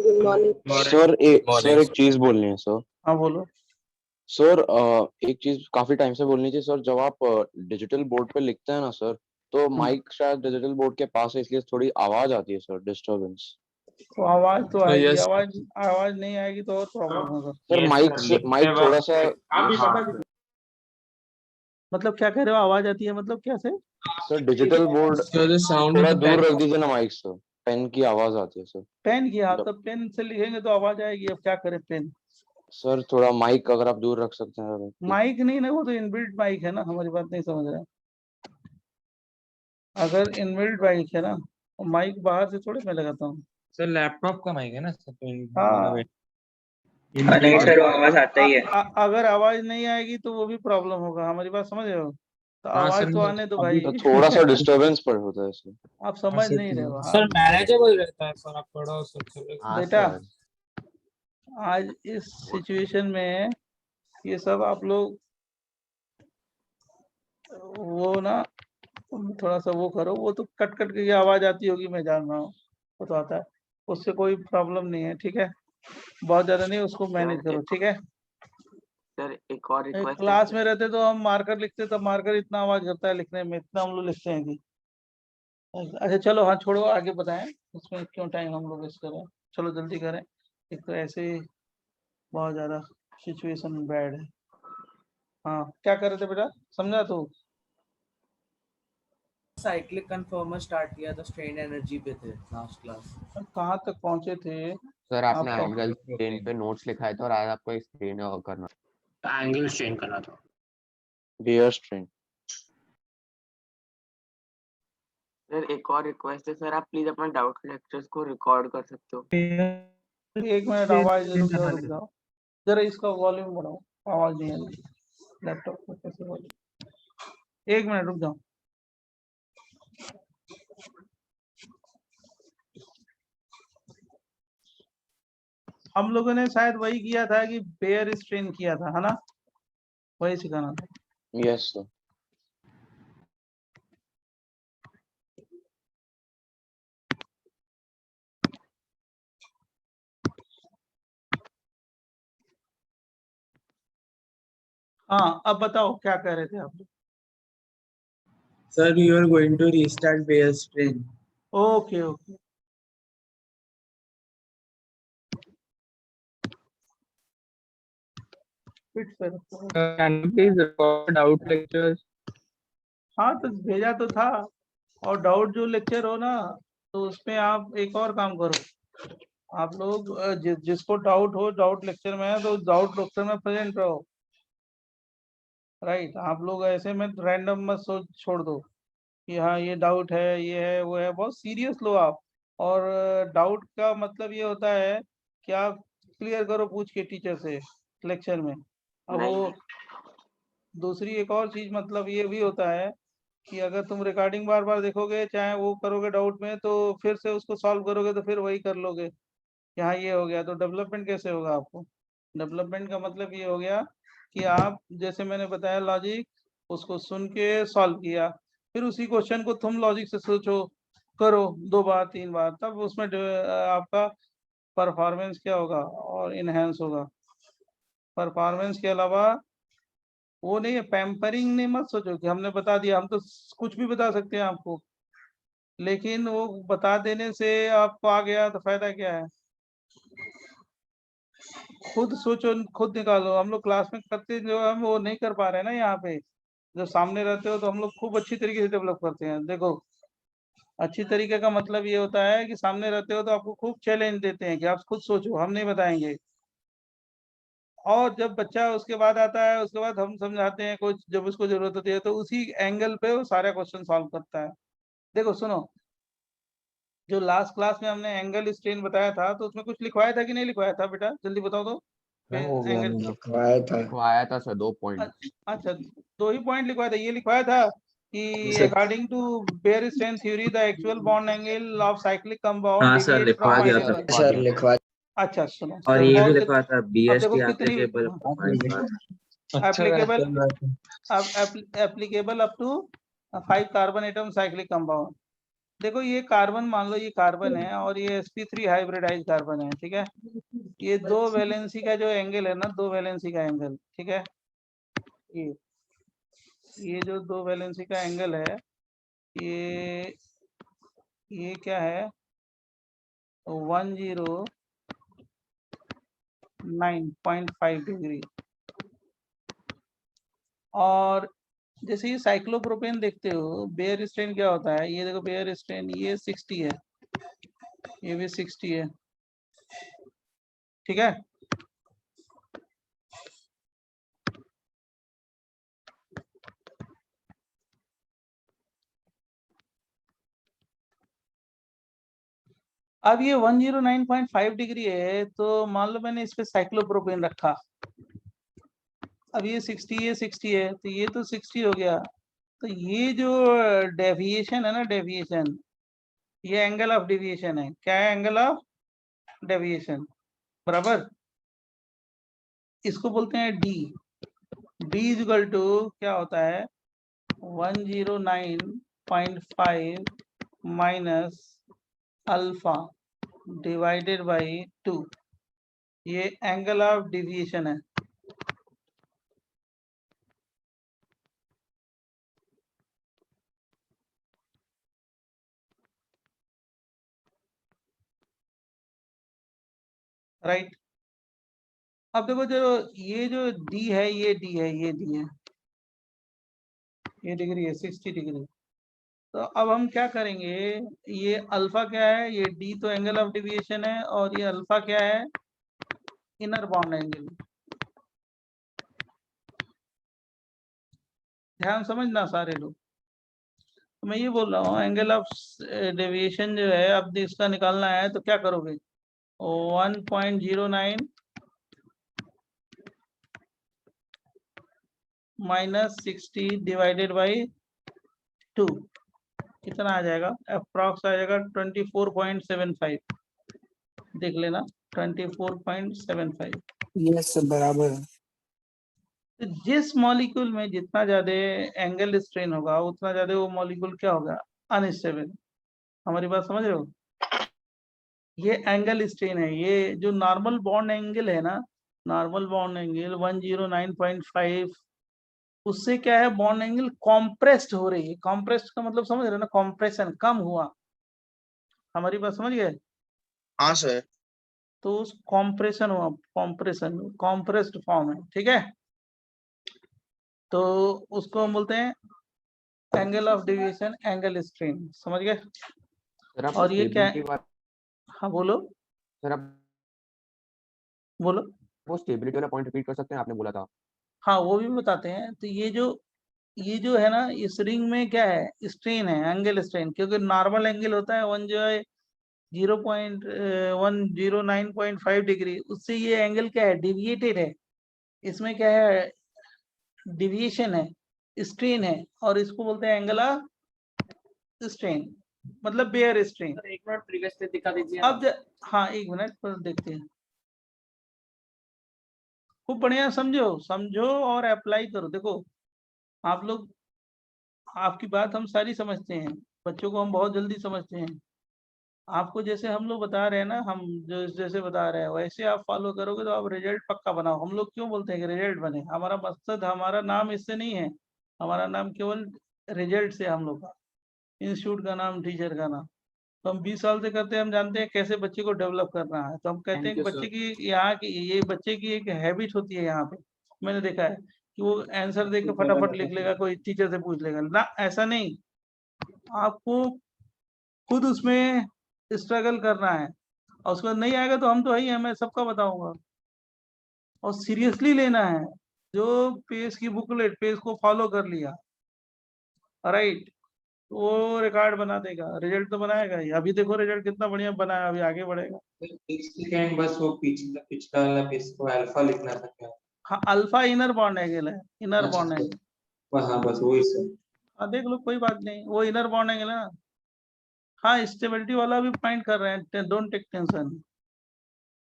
Good morning sir morning एक चीज बोलनी है सर। हाँ बोलो। सर एक चीज काफी टाइम से बोलनी थी सर। जब आप डिजिटल बोर्ड पे लिखते हैं ना सर, तो माइक शायद डिजिटल बोर्ड के पास है, इसलिए थोड़ी आवाज आती है सर, डिस्टरबेंस। तो आवाज तो तो आएगी, यस आवाज नहीं आएगी तो और प्रॉब्लम होगा। सर माइक थोड़ा सा, हाँ मतलब क्या कह रहे हो, आवाज आती है मतलब क्या से? Sir digital board so the sound थोड़ा of the दूर pen रख दीजिए ना माइक से, पेन की आवाज आती है सर। पेन की? हाँ जब तो पेन से लिखेंगे तो आवाज आएगी, अब क्या करें पेन। सर थोड़ा माइक अगर आप दूर रख सकते हैं तो। माइक नहीं ना, वो तो इनबिल्ट माइक है ना, हमारी बात नहीं समझ रहे। अगर इनबिल्ट माइक है ना, माइक बाहर से थोड़ी मैं लगाता हूँ। सर लैपटॉप का माइक है ना सर, हाँ नहीं सर, वो आवाज आता ही है। अगर आवाज नहीं आएगी तो वो भी प्रॉब्लम होगा, हमारी बात समझ रहे हो? तो हाँ आवाज सर, तो आने दो भाई। तो थोड़ा सा डिस्टर्बेंस पर होता है सर। आप समझ नहीं रहे हो। सर मैनेजेबल रहता है सर, आप थोड़ा उससे चलेगा। बेटा आज इस सिचुएशन में ये सब आप लोग वो ना थोड़ा सा वो करो, वो तो कट कट के आवाज आती होगी, मैं जान रहा हूँ, वो तो आता है, उससे कोई प्रॉब्लम नहीं है, ठीक है? बहुत ज्यादा नहीं, उसको मैनेज करो, ठीक है? सर एक और रिक्वेस्ट क्लास में रहते तो हम मार्कर लिखते, तब मार्कर इतना आवाज करता है लिखने में, इतना हम लोग लिखते हैं कि। अच्छा चलो, हाँ छोड़ो, आगे बताएं, इसमें क्यों टाइम हम लोग वेस्ट करें, चलो जल्दी करें। एक तो ऐसे ही बहुत ज्यादा सिचुएशन बैड है। हाँ क्या कर रहे थे बेटा, समझा तू? साइक्लिक कन्फर्मर स्टार्ट किया था, स्ट्रेन एनर्जी पे थे लास्ट क्लास। कहाँ तक पहुंचे थे? सर आपने आपका एंगल स्ट्रेन पे नोट्स लिखा है, तो और आज आपको एक स्ट्रेन करना, एंगल स्ट्रेन करना था। Beer strain. सर एक और रिक्वेस्ट है सर, आप प्लीज अपना डाउट लेक्चर्स को रिकॉर्ड कर सकते हो। एक मिनट, आवाज रुक जाओ जरा, इसका वॉल्यूम बढ़ाओ, आवाज नहीं आ रही लैपटॉप में, कैसे वॉल्यूम? एक मिनट रुक जाओ। हम लोगों ने शायद वही किया था कि बेयर स्ट्रेन किया था, है ना? वही सिखाना था। Yes sir. हाँ अब बताओ क्या कह रहे थे आप लोग? Sir you are going to restart Baeyer strain. Okay okay, फिट पे रखो। Please record out lectures. हाँ तो भेजा तो था, और डाउट जो लेक्चर हो ना, तो उसमें आप एक और काम करो, आप लोग जिसको डाउट हो, डाउट लेक्चर में है तो डाउट लेक्चर में प्रेजेंट रहो, राइट? आप लोग ऐसे में रैंडम मत सोच छोड़ दो कि हाँ ये डाउट है, ये है, वो है, बहुत सीरियस लो आप। और डाउट का मतलब ये होता है कि आप क्लियर करो पूछ के टीचर से लेक्चर में। अब वो दूसरी एक और चीज मतलब ये भी होता है कि अगर तुम रिकॉर्डिंग बार बार देखोगे, चाहे वो करोगे डाउट में, तो फिर से उसको सॉल्व करोगे तो फिर वही कर लोगे कि हाँ ये हो गया, तो डेवलपमेंट कैसे होगा आपको? डेवलपमेंट का मतलब ये हो गया कि आप जैसे मैंने बताया लॉजिक, उसको सुन के सॉल्व किया, फिर उसी क्वेश्चन को तुम लॉजिक से सोचो, करो 2 बार 3 बार, तब उसमें आपका परफॉर्मेंस क्या होगा और इनहेंस होगा। परफॉर्मेंस के अलावा वो नहीं है, पैम्परिंग नहीं मत सोचो कि हमने बता दिया, हम तो कुछ भी बता सकते हैं आपको, लेकिन वो बता देने से आपको आ गया तो फायदा क्या है? खुद सोचो, खुद निकालो। हम लोग क्लास में करते जो हम वो नहीं कर पा रहे हैं ना, यहाँ पे जब सामने रहते हो तो हम लोग खूब अच्छी तरीके से डेवलप करते हैं। देखो अच्छी तरीके का मतलब ये होता है कि सामने रहते हो तो आपको खूब चैलेंज देते हैं कि आप खुद सोचो, हम नहीं बताएंगे। और जब बच्चा उसके बाद आता है, उसके बाद हम समझाते हैं कुछ, जब उसको जरूरत होती है तो उसी एंगल पे वो सारा क्वेश्चन सॉल्व करता है। देखो सुनो, जो लास्ट क्लास में हमने एंगल स्ट्रेन बताया था, तो उसमें कुछ लिखवाया था कि नहीं लिखवाया था बेटा, जल्दी बताओ तो। एंगल लिखवाया था सर 2 पॉइंट। अच्छा 2 ही पॉइंट लिखवाया था। ये लिखवाया था कि according to Baeyer strain theory the actual bond angle of cyclic compound deviate from ideal. Sir लिखवा। अच्छा सुनो, और ये भी लिखा था अब बीएसटी देखो कितनी applicable. Applicable up to 5 carbon atom cyclic compound. देखो ये कार्बन, मान लो ये कार्बन है और ये sp3 हाइब्रिडाइज कार्बन है, ठीक है। ये दो वैलेंसी का जो एंगल है ना, दो वैलेंसी का एंगल, ठीक है। ये जो दो वैलेंसी का एंगल है, ये क्या है, 109.5 डिग्री। और जैसे ये साइक्लोप्रोपेन देखते हो, बेयर स्ट्रेन क्या होता है, ये देखो बेयर स्ट्रेन ये 60 है, ये भी 60 है, ठीक है। अब ये 109.5 डिग्री है, तो मान लो मैंने इस पे साइक्लोप्रोपेन रखा, अब ये 60 है, 60 है, तो ये तो 60 हो गया। तो ये जो डेविएशन है ना, डेविएशन, ये एंगल ऑफ डेविएशन है। क्या है? एंगल ऑफ डेविएशन, बराबर। इसको बोलते हैं D. D is equal to क्या होता है, 109.5 माइनस अल्फा डिवाइडेड बाई 2। ये एंगल ऑफ डेविएशन है। राइट। अब देखो, जो ये जो डी है, ये डी है, ये डी है, ये डिग्री है 60 डिग्री। तो अब हम क्या करेंगे, ये अल्फा क्या है, ये डी तो एंगल ऑफ डेविएशन है, और ये अल्फा क्या है, इनर बॉन्ड एंगल। ध्यान समझना सारे लोग। तो मैं ये बोल रहा हूँ, एंगल ऑफ डेविएशन जो है, अब इसका निकालना है तो क्या करोगे, 1.09 माइनस 60 डिवाइडेड बाई 2, कितना आ जाएगा, अप्रॉक्स आ जाएगा 24.75। देख लेना, 24.75। यस बराबर है। तो जिस मॉलिक्यूल में जितना ज्यादा एंगल स्ट्रेन होगा, उतना ज्यादा वो मॉलिक्यूल क्या होगा, अनस्टेबल। हमारी बात समझ रहे हो? ये एंगल स्ट्रेन है। ये जो नॉर्मल बॉन्ड एंगल है ना, नॉर्मल बॉन्ड एंगल 109.5, उससे क्या है, बॉन्ड एंगल कॉम्प्रेस्ड हो रही है। कॉम्प्रेस्ड का मतलब समझ रहे हो ना, कॉम्प्रेशन, कम हुआ। हमारी बात समझ गए? हाँ सर। तो उस कॉम्प्रेशन हुआ, कॉम्प्रेशन, कॉम्प्रेस्ड फॉर्म है, ठीक है। तो उसको हम बोलते हैं angle of deviation, angle strain, समझ गए? सर आप और ये क्या है? स्टेबिलिटी वाला, हाँ बोलो, सर आप बोलो। वो स्टेबिलिटी वाला पॉइंट रिपीट कर सकते हैं, आपने बोला था। हाँ वो भी बताते हैं। तो ये जो है ना, इस रिंग में क्या है, स्ट्रेन है, एंगल स्ट्रेन। क्योंकि नॉर्मल एंगल होता है वन जो है 0.109.5 डिग्री, उससे ये एंगल क्या है, डिविएटेड है। इसमें क्या है, डिविएशन है, स्ट्रेन है, और इसको बोलते हैं एंगल ऑफ स्ट्रेन, मतलब बेयर स्ट्रेन। एक मिनट प्रीवियस पे दिखा दीजिए। अब हाँ, एक मिनट पर देखते हैं। खूब बढ़िया समझो, समझो और अप्लाई करो। देखो आप लोग, आपकी बात हम सारी समझते हैं, बच्चों को हम बहुत जल्दी समझते हैं। आपको जैसे हम लोग बता रहे हैं ना, हम जो जैसे बता रहे हैं वैसे आप फॉलो करोगे तो आप रिजल्ट पक्का बनाओ। हम लोग क्यों बोलते हैं कि रिजल्ट बने, हमारा मकसद, हमारा नाम इससे नहीं है। हमारा नाम केवल रिजल्ट से, हम लोग का इंस्टीट्यूट का नाम, टीचर का नाम। तो हम 20 साल से करते हैं, हम जानते हैं कैसे बच्चे को डेवलप करना है। तो हम कहते हैं कि बच्चे की यहाँ की, ये बच्चे की एक हैबिट होती है यहाँ पे, मैंने देखा है कि वो आंसर दे के फटाफट लिख लेगा, कोई टीचर से पूछ लेगा ना, ऐसा नहीं। आपको खुद उसमें स्ट्रगल करना है, और उसको नहीं आएगा तो हम तो है ही हैं, मैं सबका बताऊंगा। और सीरियसली लेना है। जो पेज की बुकलेट, पेज को फॉलो कर लिया, राइट, वो रिकॉर्ड बना देगा, रिजल्ट तो बनाएगा ही। अभी देखो रिजल्ट कितना बढ़िया बनाया, अभी आगे बढ़ेगा। बस वो पिछला पिछला वाला पेज को अल्फा लिखना था क्या? हाँ, अल्फा इनर बॉन्ड एंगल है, इनर अच्छा बॉन्ड सर, एंगल। हाँ बस वही सर। हाँ देख लो, कोई बात नहीं, वो इनर बॉन्ड एंगल है ना। हाँ, स्टेबिलिटी वाला भी पॉइंट कर रहे हैं, डोंट टेक टेंशन।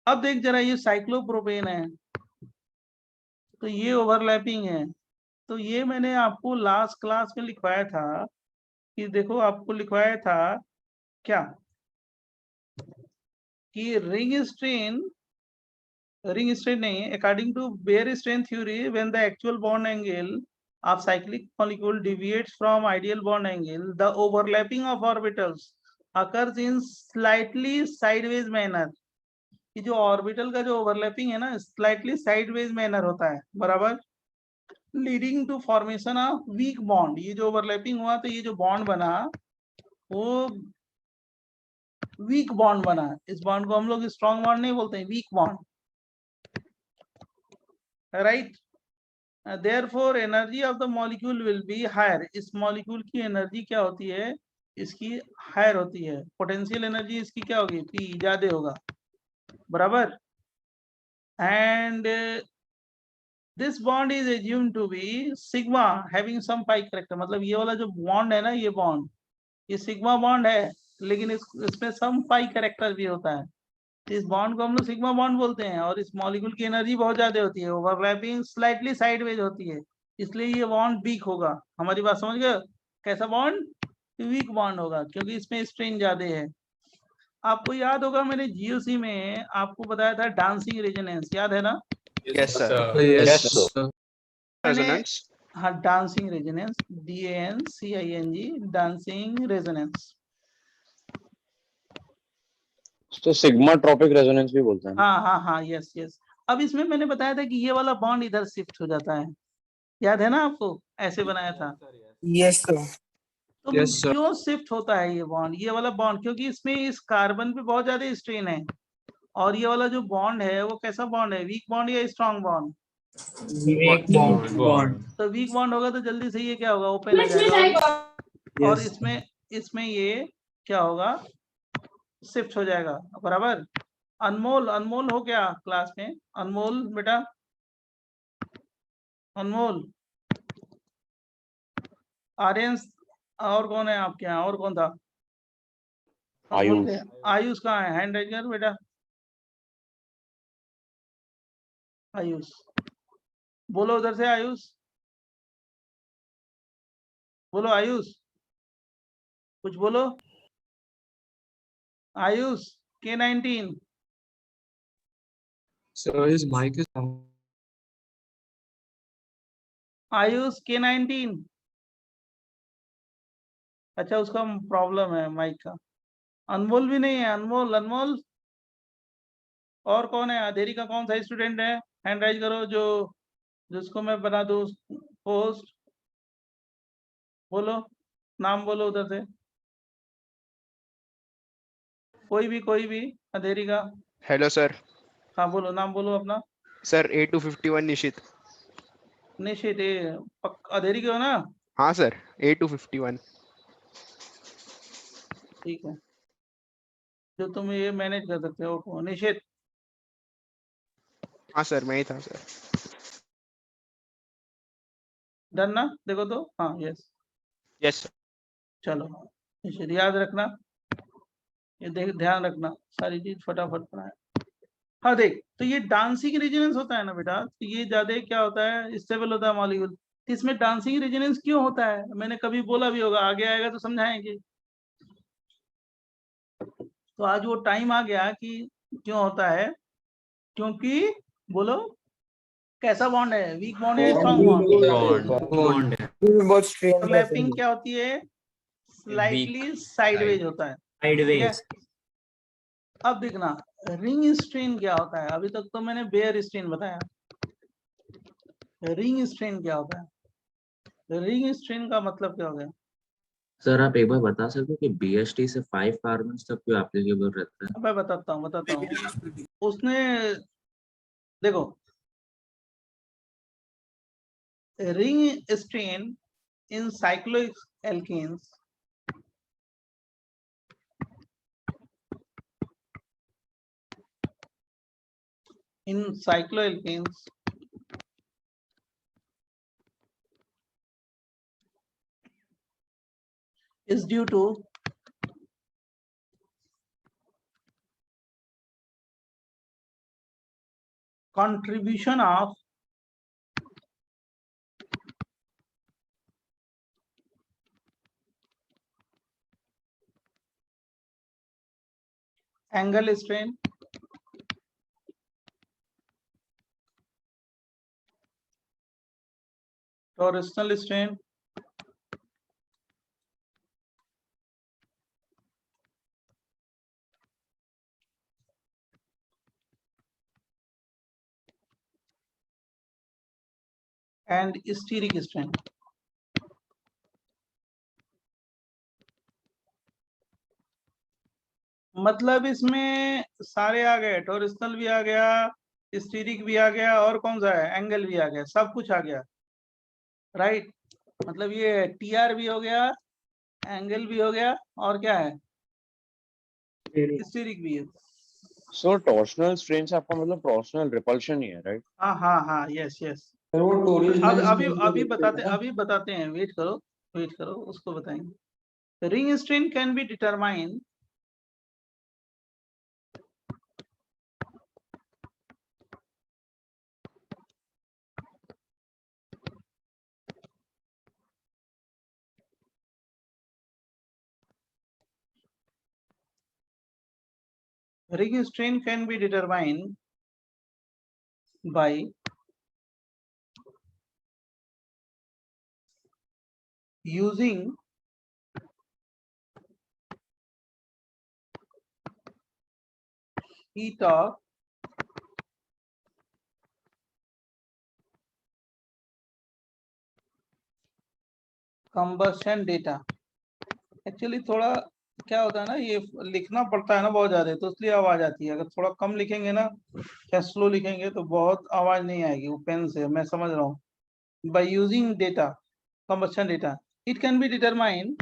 अब देख जरा, ये साइक्लोप्रोपेन है, तो ये ओवरलैपिंग है। तो ये मैंने आपको लास्ट क्लास में लिखवाया था, कि देखो आपको लिखवाया था क्या कि रिंग स्ट्रेन नहीं, according to Baeyer strain theory, when the actual bond angle of cyclic molecule deviates from ideal bond angle, the overlapping of orbitals occurs in slightly sideways manner. कि जो ऑर्बिटल का जो ओवरलैपिंग है ना, slightly sideways manner होता है, बराबर, leading to formation of weak bond. ये जो ओवरलैपिंग हुआ तो ये जो बॉन्ड बना वो वीक बॉन्ड बना। इस बॉन्ड को हम लोग स्ट्रॉन्ग बॉन्ड नहीं बोलते हैं, weak bond, right. Therefore energy of the molecule will be higher. इस मॉलिक्यूल की एनर्जी क्या होती है, इसकी हायर होती है। पोटेंशियल एनर्जी इसकी क्या होगी, P ज्यादा होगा, बराबर। And this bond is assumed to be sigma having some pi character। मतलब ये वाला जो बॉन्ड है ना, ये बॉन्ड, ये सिग्मा बॉन्ड है, लेकिन इसमें सम पाई कैरेक्टर भी होता है। इस बॉन्ड को हम लोग सिग्मा बॉन्ड बोलते हैं, और इस मॉलिक्यूल की एनर्जी बहुत ज्यादा होती है, ओवरलैपिंग स्लाइटली साइडवेज होती है, इसलिए ये बॉन्ड वीक होगा। हमारी बात समझ गए? कैसा बॉन्ड? वीक बॉन्ड होगा, क्योंकि इसमें स्ट्रेन ज्यादा है। आपको याद होगा मैंने जीओसी में आपको बताया था डांसिंग रेजोनेंस, याद है ना? Yes, sir. Yes, sir. मैंने Resonance. हाँ, dancing resonance, DANCING, dancing resonance. तो सिग्मा ट्रॉपिक रेजोनेंस भी बोलते हैं ना? हाँ, यस यस। अब इसमें मैंने बताया था कि ये वाला बॉन्ड इधर शिफ्ट हो जाता है, याद है ना आपको? ऐसे बनाया था। Yes, sir. तो Yes, sir. क्यों शिफ्ट होता है ये बॉन्ड, ये वाला बॉन्ड? क्योंकि इसमें इस कार्बन पे बहुत ज्यादा स्ट्रेन है, और ये वाला जो बॉन्ड है वो कैसा बॉन्ड है, वीक बॉन्ड या स्ट्रॉन्ग बॉन्ड? Weak bond. तो वीक बॉन्ड होगा तो जल्दी से ये क्या होगा, ओपन हो जाएगा, और Yes. इसमें ये क्या होगा, शिफ्ट हो जाएगा, बराबर। अनमोल, अनमोल हो क्या क्लास में? अनमोल बेटा, अनमोल, आर्यन, और कौन है आपके यहाँ, और कौन था? अनमोल आयुष। के- आयुष कहाँ है? हैंड राइज कर बेटा, आयुष बोलो उधर से, आयुष बोलो, आयुष कुछ बोलो, Ayush K19। So his mic is on. Ayush K19। अच्छा, उसका प्रॉब्लम है माइक का। अनमोल भी नहीं है, अनमोल, अनमोल और कौन है? अधेरी का कौन सा स्टूडेंट है? हैंड राइज करो, जो जिसको मैं बना दूं पोस्ट, बोलो, नाम बोलो उधर से, कोई भी अधेरी का। Hello, sir. हाँ बोलो, नाम बोलो अपना। Sir, A251 निशित. निशित, अधेरी के हो ना? हाँ sir, A251. ठीक है, जो तुम ये मैनेज कर सकते हो। निशित, हाँ sir, मैं ही था sir. डन ना? देखो तो, हाँ यस। Yes sir. चलो निशित, याद रखना, ये देख, ध्यान रखना, सारी चीज फटाफट बनाए। हाँ देख, तो ये डांसिंग रेजोनेंस होता है ना बेटा, तो ये ज्यादा क्या होता है, स्टेबल होता है मॉलिक्यूल। तो इसमें डांसिंग रेजोनेंस क्यों होता है, मैंने कभी बोला भी होगा, आगे आएगा तो समझाएंगे। तो आज वो टाइम आ गया कि क्यों होता है, क्योंकि बोलो कैसा बॉन्ड है, वीक बॉन्ड है, स्ट्रॉन्ग बॉन्ड? बहुत strain ओवरलैपिंग क्या होती है, स्लाइटली साइडवेज होता है, ठीक है? अब देखना रिंग स्ट्रेन क्या होता है। अभी तक तो मैंने बेयर स्ट्रेन बताया, रिंग स्ट्रेन क्या होता है? रिंग स्ट्रेन का मतलब क्या हो गया? सर आप एक बार बता सकते हो कि BST से 5 कार्बन तक क्यों एप्लीकेबल रहता है? मैं बताता हूँ। उसने देखो, ring strain in cycloalkenes is due to contribution of angle strain, torsional strain, and steric strain. मतलब इसमें सारे आ गए, टोरिस्टल भी आ गया, स्टीरिक भी आ गया, और कौन सा है, एंगल भी आ गया, सब कुछ आ गया, राइट। मतलब ये टीआर भी हो गया, एंगल भी हो गया, और क्या है, स्टीरिक भी है। सर टॉर्शनल स्ट्रेन से आपका मतलब टॉर्शनल रिपल्शन ही है, राइट? हाँ हाँ हाँ, यस यस। सर वो टोरिजनल अभी स्ट्रेन को अभी देखते बताते हैं ना। अभी बताते हैं, वेट करो, उसको बताएंगे। Ring strain can be determine ring strain can be determined by using heat of combustion data। Actually थोड़ा क्या होता है ना, ये लिखना पड़ता है ना बहुत ज्यादा, तो इसलिए आवाज आती है। अगर थोड़ा कम लिखेंगे ना या स्लो लिखेंगे तो बहुत आवाज नहीं आएगी, वो पेन से, मैं समझ रहा हूँ। By using data, combustion data, it can be determined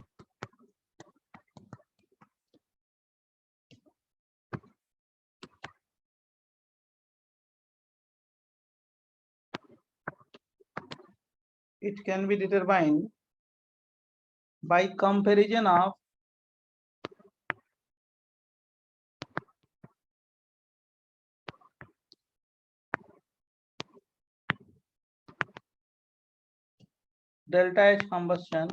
by comparison of delta H combustion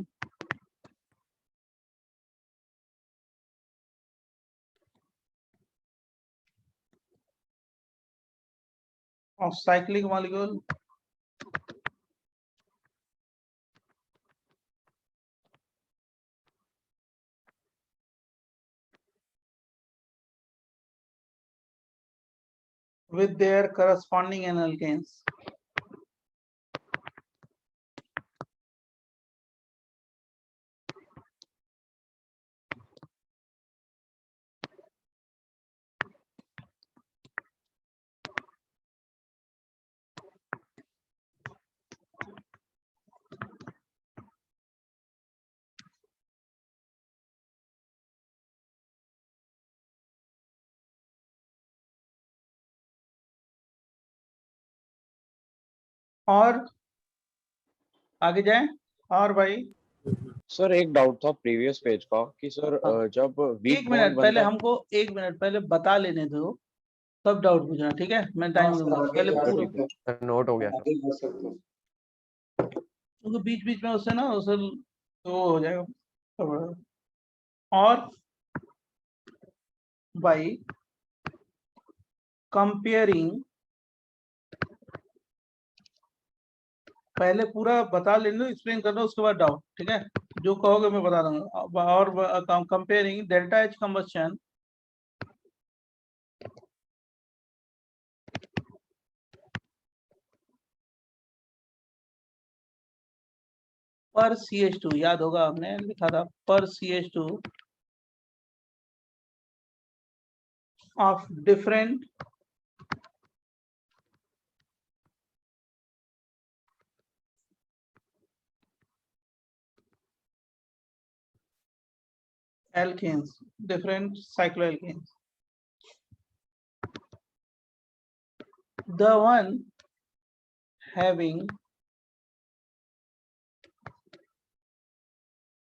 of cyclic molecule with their corresponding alkanes। और आगे जाए, और भाई सर एक डाउट था प्रीवियस पेज का कि सर हाँ। जब वीक एक बॉन्ड मिनट पहले बनता है। हमको, एक मिनट पहले बता लेने दो, तब डाउट पूछना, ठीक है? मैं टाइम हाँ सर, दूंगा, आगे पहले जा पूरा, सकते हैं, नोट हो गया सर। आगे जा सकते हैं। क्योंकि बीच बीच में उससे ना उसे वो हो जाएगा। और बाई कंपेयरिंग, पहले पूरा बता लेना, एक्सप्लेन करना, उसके बाद डाउट, ठीक है? जो कहोगे मैं बता दूंगा। और कंपेयरिंग डेल्टा एच कंबस्शन पर CH2, याद होगा हमने लिखा था पर CH2 of different alkanes, different cycloalkanes, the one having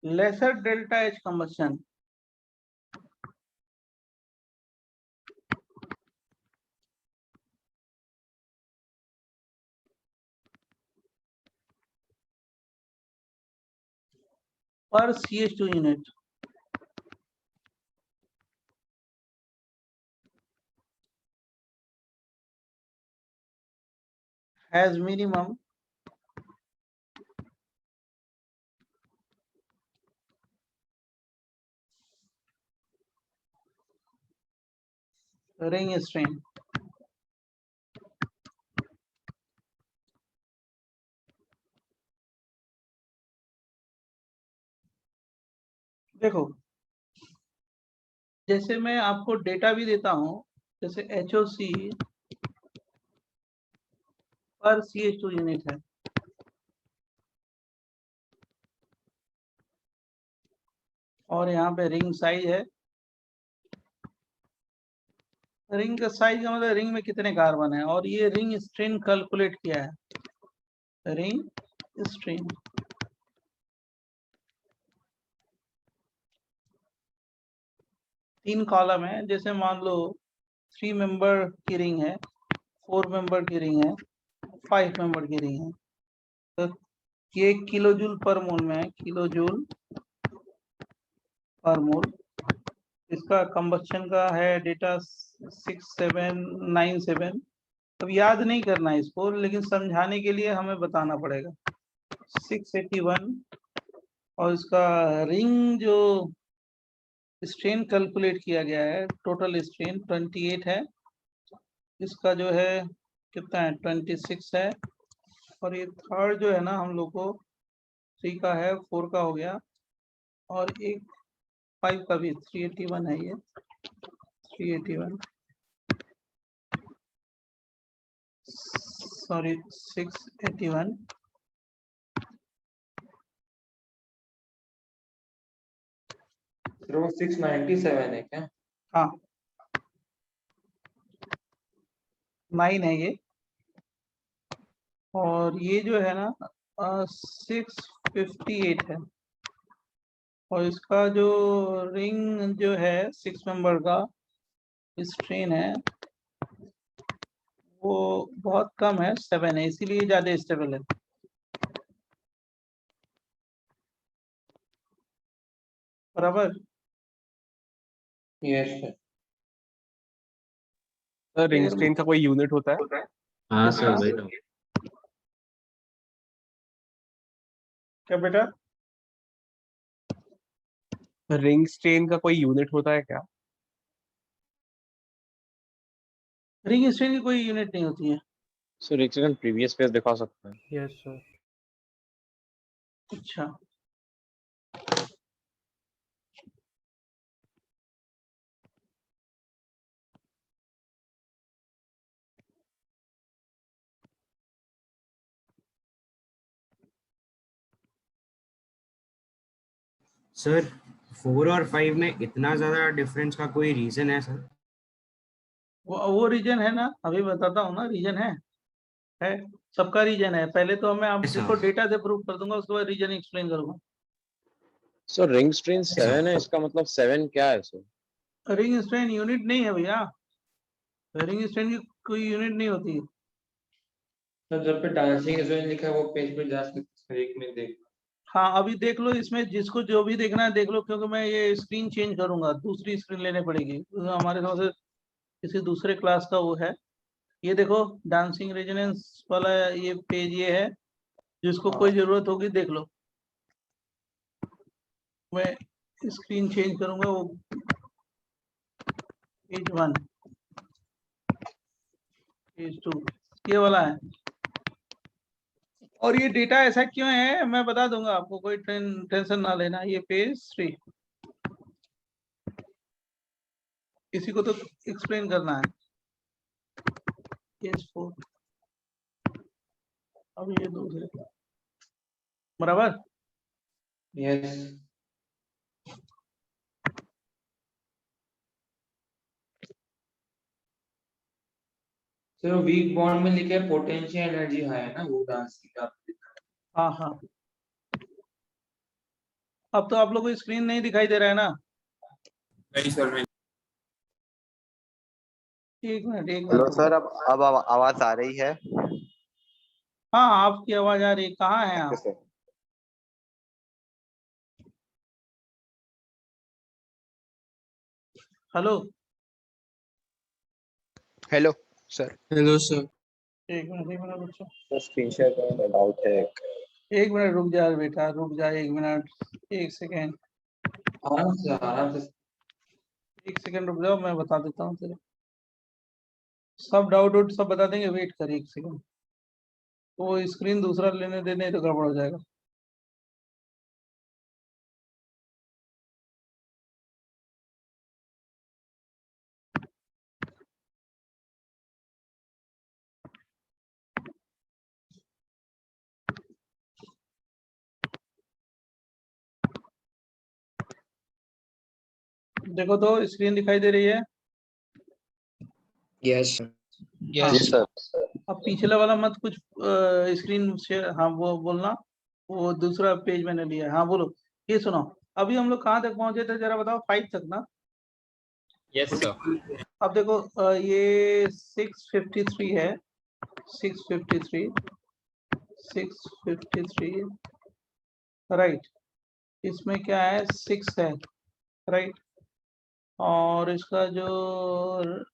lesser delta H combustion per CH2 unit has minimum ring strain. देखो, जैसे मैं आपको डेटा भी देता हूं, जैसे HOC पर CH2 यूनिट है, और यहाँ पे रिंग साइज है। रिंग का साइज का मतलब रिंग में कितने कार्बन है, और ये रिंग स्ट्रेन कैलकुलेट किया है। रिंग स्ट्रेन तीन कॉलम है। जैसे मान लो 3 मेंबर की रिंग है, 4 मेंबर की रिंग है, 5 मेंबर की रिंग है। तो ये किलो जूल पर मोल में है, किलो जूल पर मोल। इसका कंबस्शन का है डेटा 6797। अब याद नहीं करना है इसको, लेकिन समझाने के लिए हमें बताना पड़ेगा। 681, और इसका रिंग जो स्ट्रेन कैलकुलेट किया गया है, टोटल स्ट्रेन 28 है। इसका जो है कितना है, 26 है। और ये थर्ड जो है ना, हम लोग को 3 का है, 4 का हो गया, और एक 5 का भी 381 है। ये 381, सॉरी 681। सर वो 697 है क्या? हाँ 9 है ये। और ये जो है ना 658 है। और इसका जो रिंग जो है 6 मेंबर का स्ट्रेन है, वो बहुत कम है, 7 है, इसीलिए ज्यादा स्टेबल है। बराबर। Yes sir. सर रिंग फिर स्ट्रेन का कोई यूनिट होता है? हाँ सर हाँ। वही तो। क्या बेटा? रिंग स्ट्रेन का कोई यूनिट होता है क्या? रिंग स्ट्रेन की कोई यूनिट नहीं होती है। सर एक सेकंड प्रीवियस पेज दिखा सकते हैं? Yes sir. अच्छा, सर 4 और 5 में इतना ज्यादा डिफरेंस का कोई रीजन है सर? वो रीजन है ना, अभी बताता हूँ ना, रीजन है, सबका रीजन है। पहले तो मैं आप ऐसा। जिसको डेटा से प्रूव कर दूंगा, उसके बाद रीजन एक्सप्लेन करूंगा। सर रिंग स्ट्रेन 7 है, इसका मतलब 7 क्या है सर? रिंग स्ट्रेन यूनिट नहीं है भैया, रिंग स्ट्रेन की कोई यूनिट नहीं होती है। सर जब पे डांसिंग स्ट्रेन लिखा है वो पेज पे जा सकते हैं, एक में देख। हाँ अभी देख लो, इसमें जिसको जो भी देखना है देख लो, क्योंकि मैं ये स्क्रीन चेंज करूंगा, दूसरी स्क्रीन लेने पड़ेगी, क्योंकि हमारे समझ से किसी दूसरे क्लास का वो है। ये देखो डांसिंग रेजोनेंस वाला ये पेज ये है, जिसको कोई जरूरत होगी देख लो। मैं स्क्रीन चेंज करूंगा, वो पेज 1, पेज 2 ये वाला है। और ये डेटा ऐसा क्यों है मैं बता दूंगा आपको, कोई टेंशन ना लेना। ये पेज 3, इसी को तो एक्सप्लेन करना है। पेज 4, अब ये दूसरे, बराबर। यस सर, वीक बॉन्ड में लिखा है पोटेंशियल एनर्जी हाई है ना, वो डांसिंग का हाँ हाँ, अब तो आप लोग को स्क्रीन नहीं दिखाई दे रहा है ना? नहीं सर। एक मिनट हेलो सर, अब आवाज आ रही है? हाँ आपकी आवाज आ रही है, कहाँ है आप? Sir hello. Hello sir. Hello sir. एक मिनट बच्चों, तो स्क्रीन शेयर में डाउट है। एक मिनट रुक जा बेटा, रुक जा 1 मिनट, 1 सेकेंड, आराम से 1 सेकेंड रुक जाओ, मैं बता देता हूँ तेरे सब डाउट सब बता देंगे, वेट कर 1 सेकेंड। वो स्क्रीन दूसरा लेने देने तो गड़बड़ हो जाएगा। देखो तो स्क्रीन दिखाई दे रही है? यस हाँ। जी सर। अब पिछला वाला मत कुछ स्क्रीन शेयर, हाँ वो बोलना, वो दूसरा पेज मैंने लिया है। हाँ बोलो, ये सुनो, अभी हम लोग कहाँ तक पहुंचे थे जरा बताओ, 5 तक ना? Yes sir. अब देखो ये 653 है, 653 राइट, इसमें क्या है 6 है राइट, और इसका जो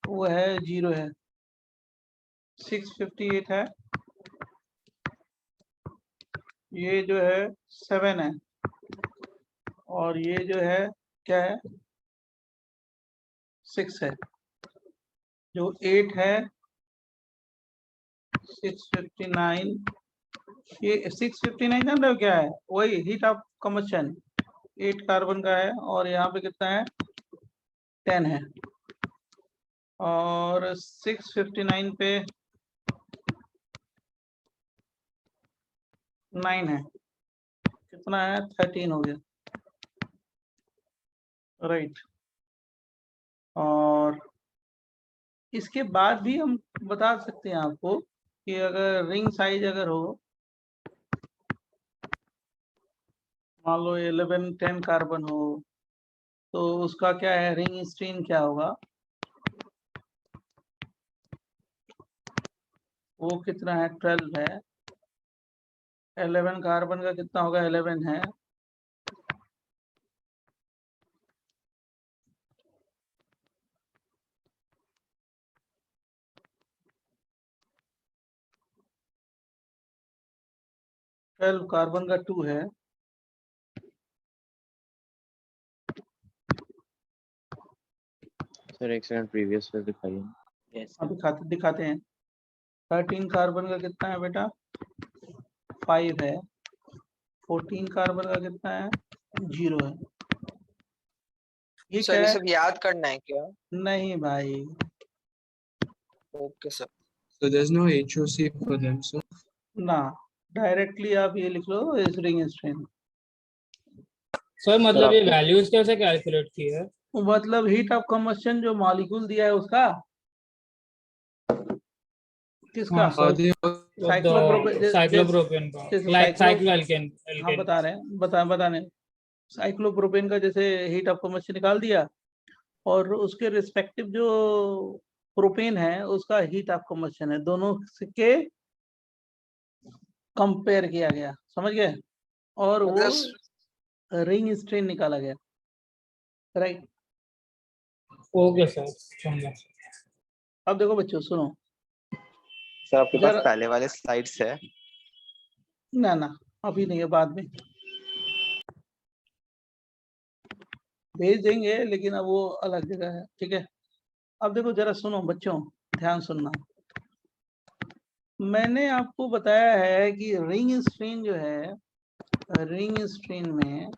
वो है 0 है, 658 है, ये जो है 7 है, और ये जो है क्या है 6 है, जो 8 है 659, ये 659 जान रहे हो क्या है? वही हीट ऑफ कम्बशन 8 कार्बन का है, और यहाँ पे कितना है 10 है, और 659 पे 9 है, कितना है 13 हो गया राइट। और इसके बाद भी हम बता सकते हैं आपको कि अगर रिंग साइज अगर हो, मान लो 11-10 कार्बन हो, तो उसका क्या है रिंग स्ट्रेन क्या होगा, वो कितना है 12 है, 11 कार्बन का कितना होगा 11 है, कार्बन का 2 है, सर एक सेकंड प्रीवियस पे दिखाइए। यस अब दिखाते हैं। 13 कार्बन का कितना है बेटा 5 है, 14 कार्बन का कितना है 0 है। ये सर क्या ये है? सब याद करना है क्या? नहीं भाई, okay sir. So there's no HOC for them, so ना, डायरेक्टली आप ये लिख लो इस रिंग स्ट्रेन, सर मतलब ये वैल्यूज कैसे कैलकुलेट की है? मतलब हीट ऑफ कम्बशन जो मॉलिक्यूल दिया है उसका, किसका? हाँ सर, साइक्लोप्रोपेन साइक्लोप्रोपेन का, लाइक साइक्लोएल्केन। हाँ बता रहे हैं, बताने साइक्लोप्रोपेन का जैसे हीट ऑफ कम्बशन निकाल दिया, और उसके रिस्पेक्टिव जो प्रोपेन है उसका हीट ऑफ कम्बशन है, दोनों के कंपेयर किया गया, समझ गए, और वो रिंग स्ट्रेन निकाला गया राइट। ओके सर, समझा। अब देखो बच्चों सुनो, सर आपके पास जरा पहले वाले स्लाइड्स है? ना अभी नहीं है, बाद में भेज देंगे, लेकिन अब वो अलग जगह है, ठीक है। अब देखो जरा सुनो बच्चों, ध्यान सुनना, मैंने आपको बताया है कि रिंग स्ट्रेन जो है, रिंग स्ट्रेन में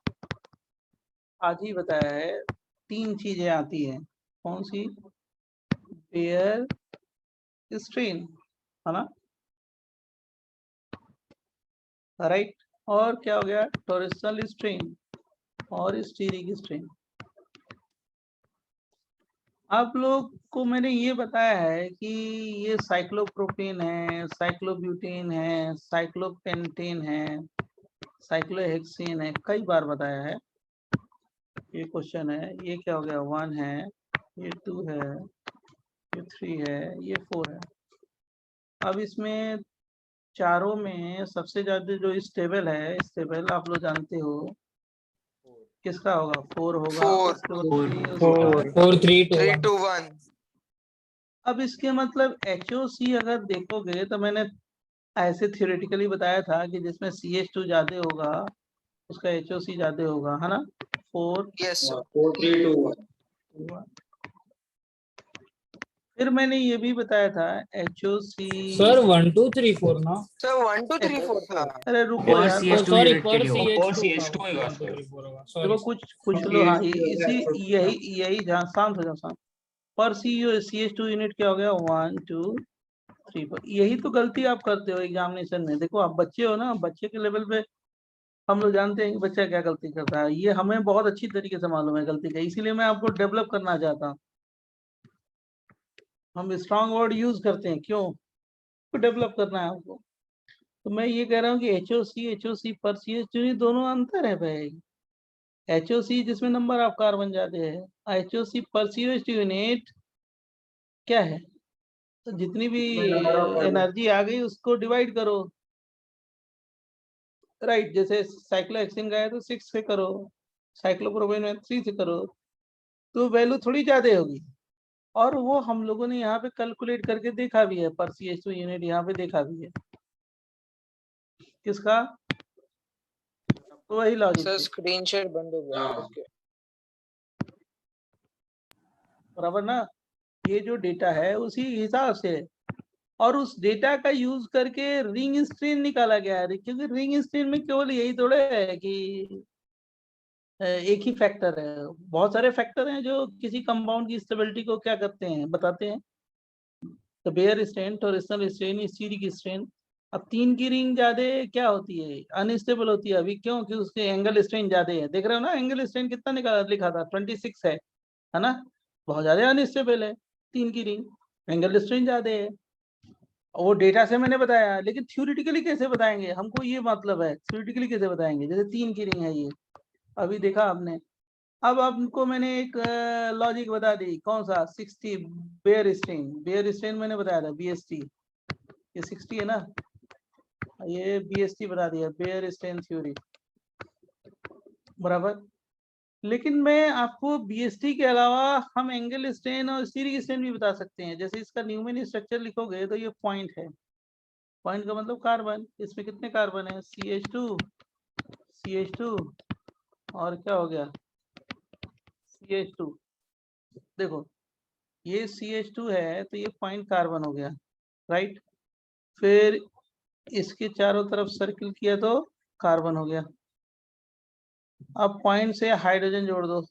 आज ही बताया है 3 चीजें आती हैं, कौन सी? बेयर स्ट्रेन, है ना राइट, और क्या हो गया टॉरशनल स्ट्रेन और स्टीरिक स्ट्रेन। आप लोग को मैंने ये बताया है कि ये साइक्लोप्रोपेन है, साइक्लोब्यूटेन है, साइक्लोपेंटेन है, साइक्लोहेक्सेन है, कई बार बताया है। ये क्वेश्चन है, ये क्या हो गया 1 है, ये 2 है, ये 3 है, ये 4 है। अब इसमें चारों में सबसे ज्यादा जो स्टेबल है, स्टेबल आप लोग जानते हो किसका होगा, 4 होगा, 4 उसके बाद 3 4 3 2 1। 3 2 1 अब इसके मतलब HOC अगर देखोगे तो मैंने ऐसे थियोरेटिकली बताया था कि जिसमें CH2 ज्यादा होगा उसका HOC ज्यादा होगा, है ना। 4 यस सर 4 3 2 1 फिर मैंने ये भी बताया था HOC। सर 1 2 3 4 ना? सर 1 2 3 4 था अरे रुको और यार, CS2 सॉरी यूनिट के पर लिए होगा। CH2 का 1 2 3 4 होगा, सॉरी। देखो कुछ लोग, हाँ इसी यही जहाँ शांत हो जाओ शांत। पर CH2 यूनिट क्या हो गया, 1 2 3 4। यही तो गलती आप करते हो एग्जामिनेशन में। देखो आप बच्चे हो ना, बच्चे के लेवल पे हम लोग जानते हैं कि बच्चा क्या गलती करता है, ये हमें बहुत अच्छी तरीके से मालूम है गलती का, इसीलिए मैं आपको डेवलप करना चाहता हूँ। हम स्ट्रॉन्ग वर्ड यूज करते हैं, क्यों? तो डेवलप करना है आपको। तो मैं ये कह रहा हूँ कि HOC पर CH2 दोनों अंतर है भाई। HOC जिसमें नंबर ऑफ कार्बन जाते हैं, HOC पर CH2 यूनिट क्या है, तो जितनी भी एनर्जी आ गई उसको डिवाइड करो, राइट। जैसे साइक्लोहेक्सेन का है तो 6 से करो, साइक्लोप्रोपेन में 3 से करो, तो वैल्यू थोड़ी ज्यादा होगी। और वो हम लोगों ने यहाँ पे कैलकुलेट करके देखा भी है, पर CH2 यूनिट यहाँ पे देखा भी है किसका, तो वही लॉजिक सर है, स्क्रीन शेयर बंद हो गया ओके बराबर ना। ये जो डेटा है उसी हिसाब से है। और उस डेटा का यूज करके रिंग स्ट्रेन निकाला गया है, क्योंकि रिंग स्ट्रेन में केवल यही थोड़े है कि एक ही फैक्टर है, बहुत सारे फैक्टर हैं जो किसी कंपाउंड की स्टेबिलिटी को क्या करते हैं, बताते हैं। तो Baeyer strain, torsional strain, steric strain. अब 3 की रिंग ज्यादा क्या होती है, अनस्टेबल होती है अभी, क्यों? कि उसके एंगल स्ट्रेन ज्यादा है। देख रहे हो ना, एंगल स्ट्रेन कितना लिखा था, 26 है ना। बहुत ज्यादा अनस्टेबल है 3 की रिंग, एंगल स्ट्रेन ज्यादा है। वो डेटा से मैंने बताया, लेकिन थ्योरेटिकली कैसे बताएंगे, हमको ये मतलब है थ्योरेटिकली कैसे बताएंगे। जैसे 3 की रिंग है ये, अभी देखा आपने। अब आपको मैंने एक लॉजिक बता दी, कौन सा, 60 बेयर स्ट्रेन मैंने बताया था, BST। ये 60 है ना, ये BST बता दिया, बेयर स्ट्रेन थ्योरी, बराबर। लेकिन मैं आपको BST के अलावा हम एंगल स्ट्रेन और स्टीरिक स्ट्रेन भी बता सकते हैं। जैसे इसका न्यूमेन स्ट्रक्चर लिखोगे तो ये पॉइंट है, पॉइंट का मतलब कार्बन। इसमें कितने कार्बन है, CH2 और क्या हो गया, CH2। देखो ये CH2 है तो ये पॉइंट कार्बन हो गया, राइट। फिर इसके चारों तरफ सर्किल किया तो कार्बन हो गया। अब पॉइंट से हाइड्रोजन जोड़ दो,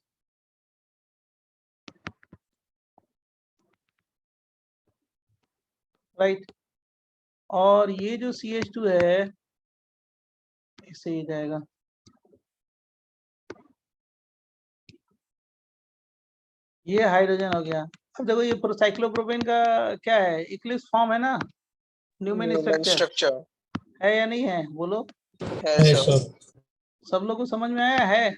राइट। और ये जो CH2 है इससे ही जाएगा, ये हाइड्रोजन हो गया। अब देखो ये साइक्लोप्रोपेन का क्या है, इक्लिप्स फॉर्म है ना, न्यूमेन स्ट्रक्चर है या नहीं है, बोलो। है सर सब लोग को समझ में आया है?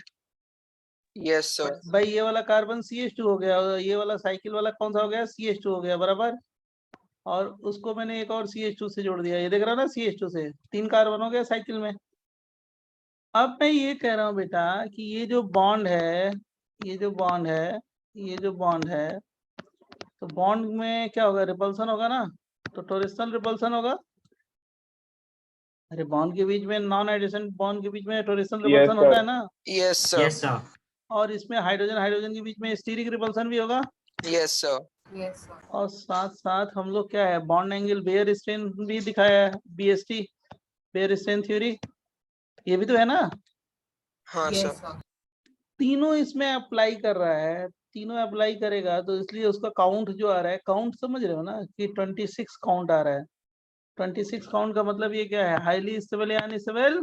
यस सर भाई ये वाला कार्बन CH2 हो गया, और ये वाला साइकिल वाला कौन सा हो गया, CH2 हो गया, बराबर। और उसको मैंने एक और CH2 से जोड़ दिया, ये देख रहा ना, CH2 से 3 कार्बन हो गया साइकिल में। अब मैं ये कह रहा हूँ बेटा कि ये जो बॉन्ड है, ये जो बॉन्ड है, ये जो बॉन्ड है, तो बॉन्ड में क्या होगा, रिपल्सन होगा ना, तो टॉरशनल रिपल्सन होगा। अरे बॉन्ड के बीच में, नॉन एडिशन बॉन्ड के बीच में टॉरशनल रिपल्सन होता है ना। Yes yes sir sir. और इसमें हाइड्रोजन हाइड्रोजन के बीच में स्टीरिक रिपल्सन भी होगा। यस सर और साथ साथ हम लोग क्या है, बॉन्ड एंगल बेयर स्ट्रेन भी दिखाया है, BST, बेयर स्ट्रेन थ्योरी, ये भी तो है ना। हाँ सर तीनों इसमें अप्लाई कर रहा है, तीनों अप्लाई करेगा, तो इसलिए उसका काउंट जो आ रहा है, काउंट समझ रहे हो ना, कि 26 काउंट आ रहा है। 26 काउंट का मतलब ये क्या है, हाईली स्टेबल या अनस्टेबल,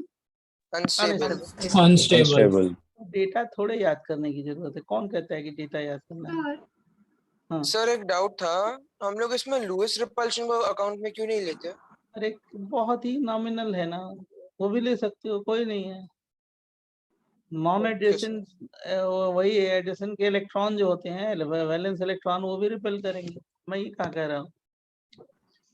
अनस्टेबल अनस्टेबल। डेटा थोड़े याद करने की जरूरत है, कौन कहता है कि डेटा याद करना है। हाँ सर एक डाउट था, हम लोग इसमें लुईस रिपल्शन को अकाउंट में क्यों नहीं लेते? अरे बहुत ही नॉमिनल है ना, वो भी ले सकते हो, कोई नहीं है। नॉन एडिशन, वही एडिशन के इलेक्ट्रॉन जो होते हैं, वैलेंस इलेक्ट्रॉन, वो भी रिपेल करेंगे। मैं ये कहाँ कह रहा हूँ,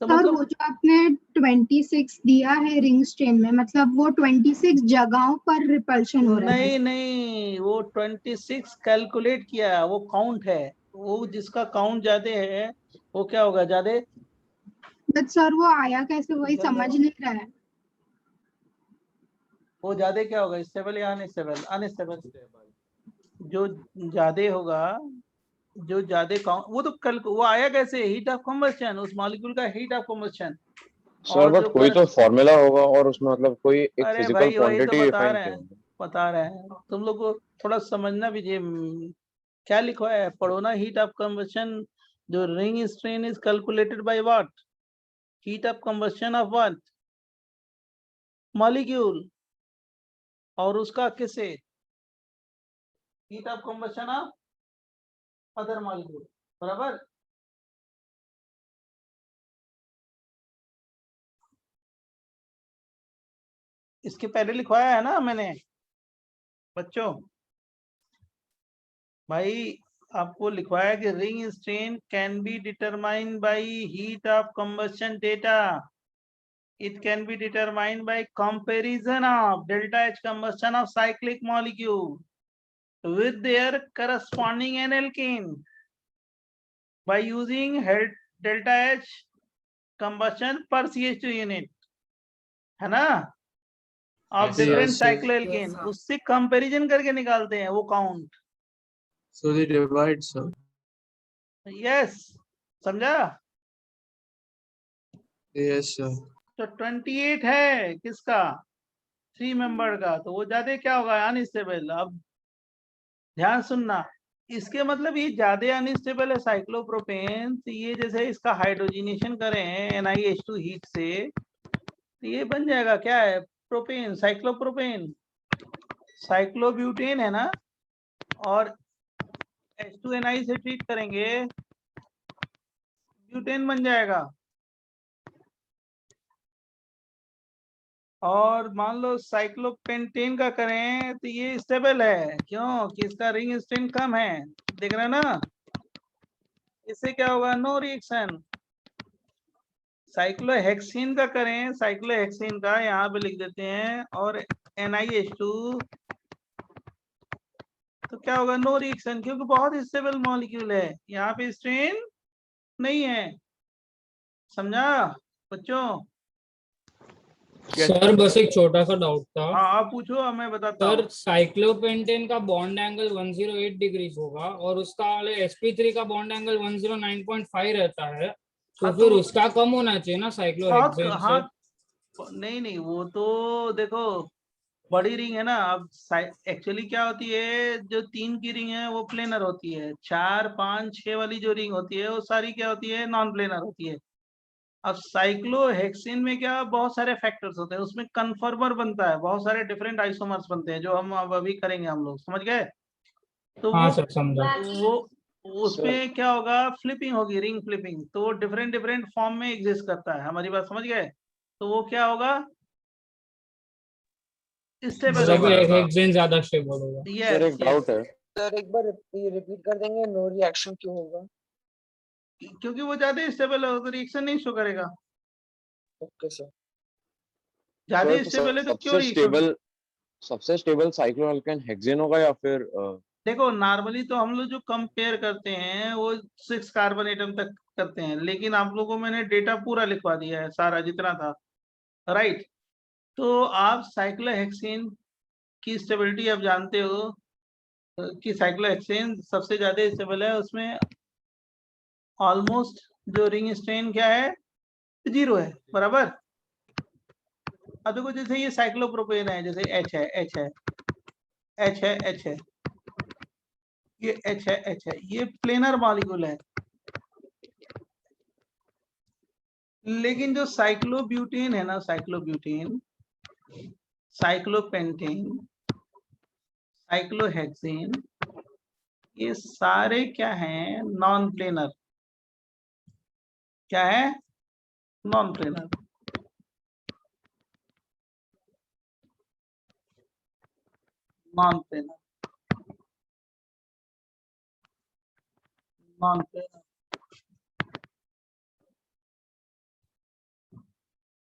तो सर मतलब वो जो आपने 26 दिया है रिंग स्ट्रेन में, मतलब वो 26 जगहों पर रिपल्शन हो रहा है? नहीं, वो 26 कैलकुलेट किया, वो काउंट है, वो जिसका काउंट ज्यादा है वो क्या होगा ज्यादा? बट सर वो आया कैसे वही जल्दी समझ आओ। नहीं रहा है। वो ज्यादा क्या होगा, स्टेबल या अनस्टेबल? अनस्टेबल। जो ज्यादा होगा, जो ज्यादा वो तो कल वो आया कैसे? हीट ऑफ कम्बस्शन, उस मॉलिक्यूल का हीट ऑफ कम्बस्शन। सर और बट जो कोई तो फॉर्मूला होगा और उसमें मतलब कोई एक अरे फिजिकल भाई वही तो क्वांटिटी बता डिफाइन रहे किया हैं, होगा। बता रहे हैं तुम लोग को थोड़ा समझना भी चाहिए। क्या लिखा है पढ़ो ना, हीट ऑफ कम्बस्शन। जो ring strain is calculated by what? Heat of combustion of what? Molecule. और उसका किससे? Heat of combustion of other molecule, बराबर। इसके पहले लिखवाया है ना मैंने बच्चों। भाई आपको लिखवाया कि ring strain can be determined by heat of combustion data. It can be determined by comparison of delta H combustion of cyclic molecule with their corresponding alkene by using delta H combustion per CH2 unit, है ना? of Yes, different yes, sir. cycloalkane, उससे comparison करके निकालते हैं वो count. So they divide, sir. Yes, समझा? Yes, sir. तो 28 है किसका? 3 मेंबर का, तो वो ज्यादा क्या होगा? अनस्टेबल। अब ध्यान सुनना, इसके मतलब ये ज्यादा अनस्टेबल है साइक्लोप्रोपेन। तो ये जैसे इसका हाइड्रोजिनेशन करें NiH2 हीट से, तो ये बन जाएगा क्या है? Propane, cyclopropane. साइक्लोब्यूटेन है ना, और H2Ni से ट्रीट करेंगे, ब्यूटेन बन जाएगा। और मान लो साइक्लोपेंटेन का करें तो ये स्टेबल है, क्यों कि इसका रिंग स्ट्रेन कम है। देख रहे हैं ना? इससे क्या होगा? No reaction. साइक्लोहेक्सिन का करें, साइक्लोहेक्सिन का यहाँ पे लिख देते हैं, और NiH2, तो क्या होगा? नो रिएक्शन, क्योंकि बहुत स्टेबल मॉलिक्यूल है, यहाँ पे स्ट्रेन नहीं है। समझा बच्चों? सर बस एक छोटा सा डाउट था। हाँ आप पूछो, अब मैं बताता सर हूँ। साइक्लोपेंटेन का बॉन्ड एंगल 108 डिग्रीज होगा और उसका वाले sp3 का बॉन्ड एंगल 109.5 रहता है, तो हाँ फिर तो उसका कम होना चाहिए ना साइक्लोहेक्सेन से। हाँ, नहीं नहीं, वो तो देखो बड़ी रिंग है ना। अब एक्चुअली क्या होती है, जो 3 की रिंग है वो प्लेनर होती है, 4, 5, 6 वाली जो रिंग होती है वो सारी क्या होती है? नॉन प्लेनर होती है। अब साइक्लोहेक्सिन में क्या, बहुत सारे फैक्टर्स होते हैं, उसमें कन्फर्मर बनता है, बहुत सारे डिफरेंट आइसोमर्स बनते हैं, जो हम अब अभी करेंगे हम लोग, समझ गए? तो हाँ सर समझा। वो उसमें क्या होगा? फ्लिपिंग होगी, रिंग फ्लिपिंग, तो वो डिफरेंट डिफरेंट फॉर्म में एग्जिस्ट करता है। हमारी बात समझ गए? तो वो क्या होगा? स्टेबल मतलब होगा। हेक्सेन ज्यादा स्टेबल होगा। सर यस एक यस। डाउट है। सर एक बार ये रिपीट कर देंगे, नो रिएक्शन क्यों होगा? क्योंकि वो ज्यादा स्टेबल है तो रिएक्शन नहीं शो करेगा। Okay sir. ज्यादा सर तो स्टेबल है तो क्यों रिएक्शन? सबसे स्टेबल साइक्लोअल्केन हेक्सेन होगा या फिर देखो नॉर्मली तो हम लोग जो कंपेयर करते हैं वो 6 कार्बन एटम तक करते हैं, लेकिन आप लोगों को मैंने डेटा पूरा लिखवा दिया है, सारा जितना था, राइट? तो आप साइक्लोहेक्सेन की स्टेबिलिटी आप जानते हो कि साइक्लोहेक्सेन सबसे ज्यादा स्टेबल है, उसमें ऑलमोस्ट जो रिंग स्ट्रेन क्या है? 0 है, बराबर। अब देखो जैसे ये साइक्लोप्रोपेन है, जैसे H है, H है, H है, H है, ये H है, H है, ये प्लेनर मॉलिक्यूल है। लेकिन जो साइक्लोब्यूटेन है ना, साइक्लोब्यूटेन, साइक्लोपेंटेन, साइक्लोहेक्सेन, ये सारे क्या हैं? Non planar. क्या है? Non planar. Non planar, non planar.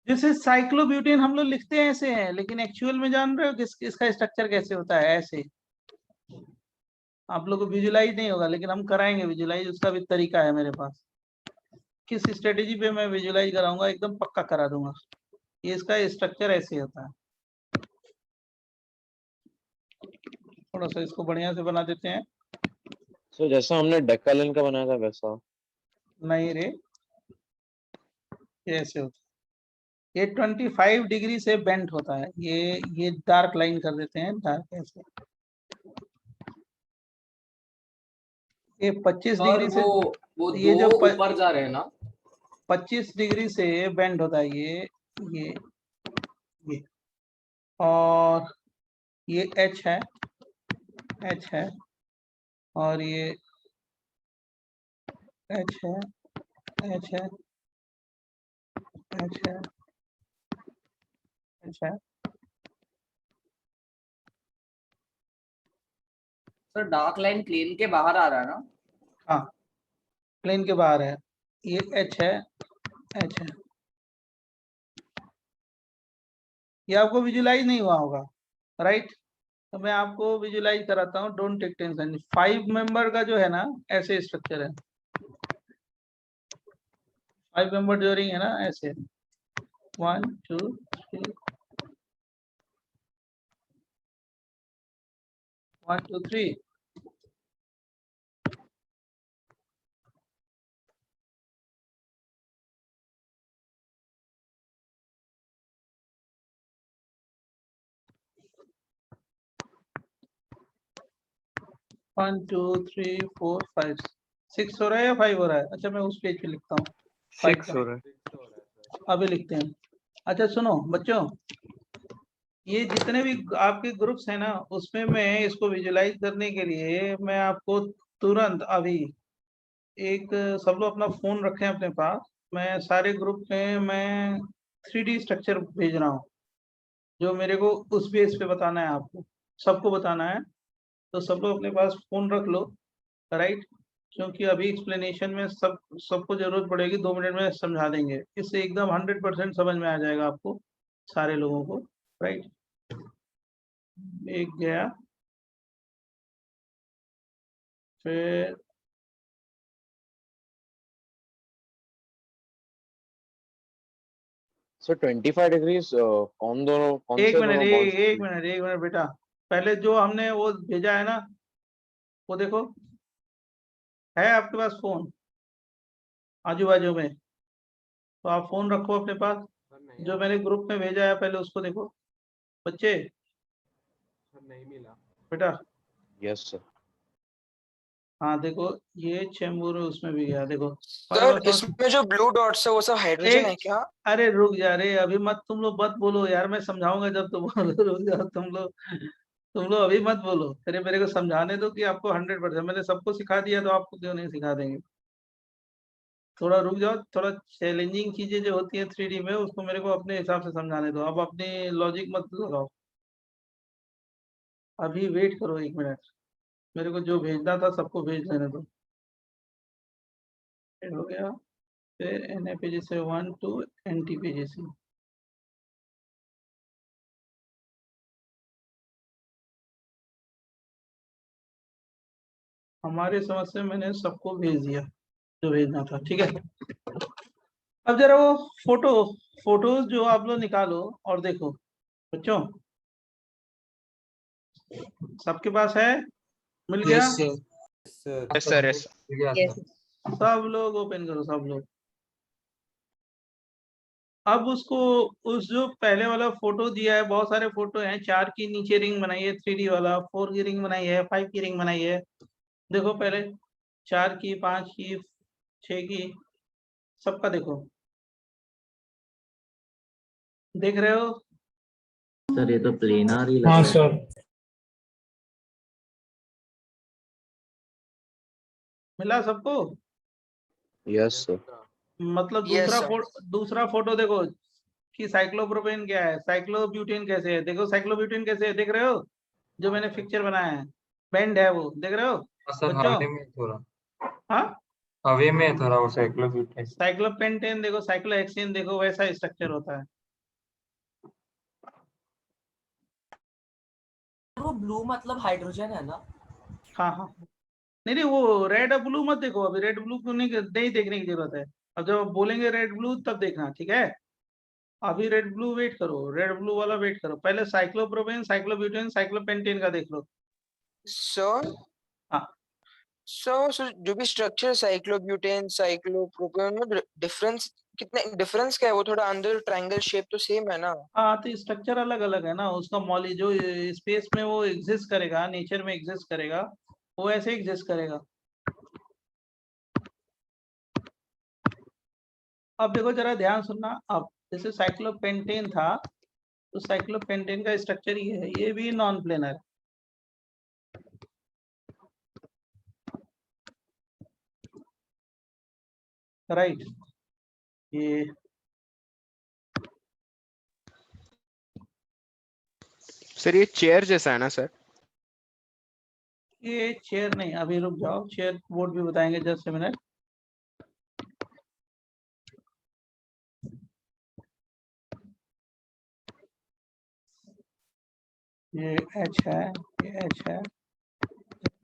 जैसे साइक्लोब्यूटेन हम लोग लिखते हैं ऐसे हैं, लेकिन एक्चुअल में जान रहे हो किस इसका स्ट्रक्चर कैसे होता है? ऐसे। आप लोग को विजुलाइज नहीं होगा, लेकिन हम कराएंगे विजुलाइज, उसका भी तरीका है मेरे पास। किस स्ट्रेटेजी पे मैं विजुलाइज कराऊंगा, एकदम पक्का करा दूंगा। ये इसका स्ट्रक्चर ऐसे होता है। थोड़ा सा इसको बढ़िया से बना देते हैं। सर जैसा हमने डेकालन का बनाया था वैसा। नहीं रे, ये ऐसे होता है। ये 25 डिग्री से बेंट होता है। ये डार्क लाइन कर देते हैं, डार्क ऐसे। ये 25 और डिग्री से, वो ये दो जो ऊपर जा रहे हैं ना, 25 डिग्री से बेंड होता है ये ये और ये एच है, एच है, और ये एच है, एच है, एच है, एच है। सर डार्क लाइन प्लेन के बाहर आ रहा है ना? हाँ, प्लेन के बाहर है। ये एच है, एच है। ये आपको विजुलाइज नहीं हुआ होगा, राइट? तो मैं आपको विजुलाइज कराता हूँ, डोंट टेक टेंशन। 5 मेंबर का जो है ना, ऐसे स्ट्रक्चर है। 5 मेंबर जो रिंग है ना, ऐसे 1 2 3 1 2 3। One two three four five 6 हो रहा है या 5 हो रहा है? अच्छा मैं उस पेज पे लिखता हूँ। 6 हो रहा है। अभी लिखते हैं। अच्छा सुनो बच्चों, ये जितने भी आपके ग्रुप्स हैं ना, उसमें मैं इसको विजुलाइज करने के लिए मैं आपको तुरंत अभी एक, सब लोग अपना फोन रखें अपने पास। मैं सारे ग्रुप में मैं 3D स्ट्रक्चर भेज रहा हूँ, जो मेरे को उस बेस पे बताना है, आपको सबको बताना है। तो सब लोग अपने पास फोन रख लो, राइट? क्योंकि अभी एक्सप्लेनेशन में सबको जरूरत पड़ेगी, 2 मिनट में समझा देंगे। इससे एकदम 100% समझ में आ जाएगा आपको सारे लोगों को, राइट? एक गया, फिर सर 25 डिग्रीज कौन एक से मिनट, दोनों एक balls एक की? मिनट, एक मिनट बेटा। पहले जो हमने वो भेजा है ना, वो देखो, है आपके पास फोन आजू बाजू में? तो आप फोन रखो अपने पास। जो मैंने ग्रुप में भेजा है पहले उसको देखो बच्चे। नहीं मिला बेटा यस सर। हाँ देखो, ये चेंबूर उसमें भी गया, देखो। सर इसमें जो ब्लू डॉट्स है वो सब हाइड्रोजन है क्या? अरे रुक जा रे, अभी मत तुम लोग मत बोलो यार, मैं समझाऊंगा जब तुम बोलो। रुक जाओ तुम लोग अभी मत बोलो। फिर मेरे को समझाने दो कि आपको 100%, मैंने सबको सिखा दिया तो आपको क्यों नहीं सिखा देंगे? थोड़ा रुक जाओ, थोड़ा चैलेंजिंग चीजें जो होती है 3D में, उसको मेरे को अपने हिसाब से समझाने दो। अब अपनी लॉजिक मत लगाओ, अभी वेट करो 1 मिनट। मेरे को जो भेजना था सबको भेज देने दो। हो गया। फिर NAPG से 1 to NTPGC। हमारे समझ से मैंने सबको भेज दिया जो भेजना था, ठीक है। अब जरा वो फोटोज जो आप लोग निकालो और देखो बच्चों, सबके पास है? मिल गया? Yes sir. सर सब लोग ओपन करो, सब लोग। अब उसको, उस जो पहले वाला फोटो दिया है, बहुत सारे फोटो हैं। 4 की नीचे रिंग बनाई है 3D वाला, 4 की रिंग बनाई है, 5 की रिंग बनाई है। देखो पहले 4 की, 5 की, 6 की, सबका देखो। देख रहे हो? सर ये तो प्लेनार ही लग हाँ रहा है। सर। मिला सबको? Yes sir. मतलब Yes, दूसरा फोटो देखो कि साइक्लोप्रोपेन क्या है, साइक्लोब्यूटेन कैसे है। देखो साइक्लोब्यूटेन कैसे है, देख रहे हो? जो मैंने पिक्चर बनाया है, बेंड है वो, देख रहे हो बच्चों? थोड़ा हाँ, हवे में है थोड़ा वो साइक्लोब्यूटेन। साइक्लोपेंटेन देखो, साइक्लोहेक्सेन देखो, वैसा स्ट्रक्चर होता है। वो ब्लू मतलब हाइड्रोजन है ना? हाँ हाँ, नहीं नहीं, वो रेड और ब्लू मत देखो अभी। रेड ब्लू को नहीं देखने की जरूरत है। अब जब बोलेंगे रेड ब्लू तब देखना, ठीक है? अभी रेड ब्लू वेट करो, रेड ब्लू वाला वेट करो, पहले साइक्लोप्रोपेन, साइक्लोब्यूटेन, साइक्लोपेंटेन का देख लो। सर हाँ सर जो भी स्ट्रक्चर साइक्लोब्यूटेन साइक्लोप्रोपेन में डिफरेंस क्या है? वो थोड़ा अंदर ट्रायंगल शेप तो सेम है ना? हाँ, तो स्ट्रक्चर अलग अलग है ना, उसका मॉली जो स्पेस में वो एग्जिस्ट करेगा, नेचर में एग्जिस्ट करेगा, वो ऐसे एग्जिस्ट करेगा। अब देखो जरा ध्यान सुनना, अब जैसे साइक्लोपेंटेन था, तो साइक्लोपेंटेन का स्ट्रक्चर ये है, ये भी नॉन प्लेनर, राइट? ये सर ये चेयर जैसा है ना सर? ये चेयर नहीं, अभी रुक जाओ, चेयर बोर्ड भी बताएंगे, जस्ट मिनट। ये एच है, ये एच है,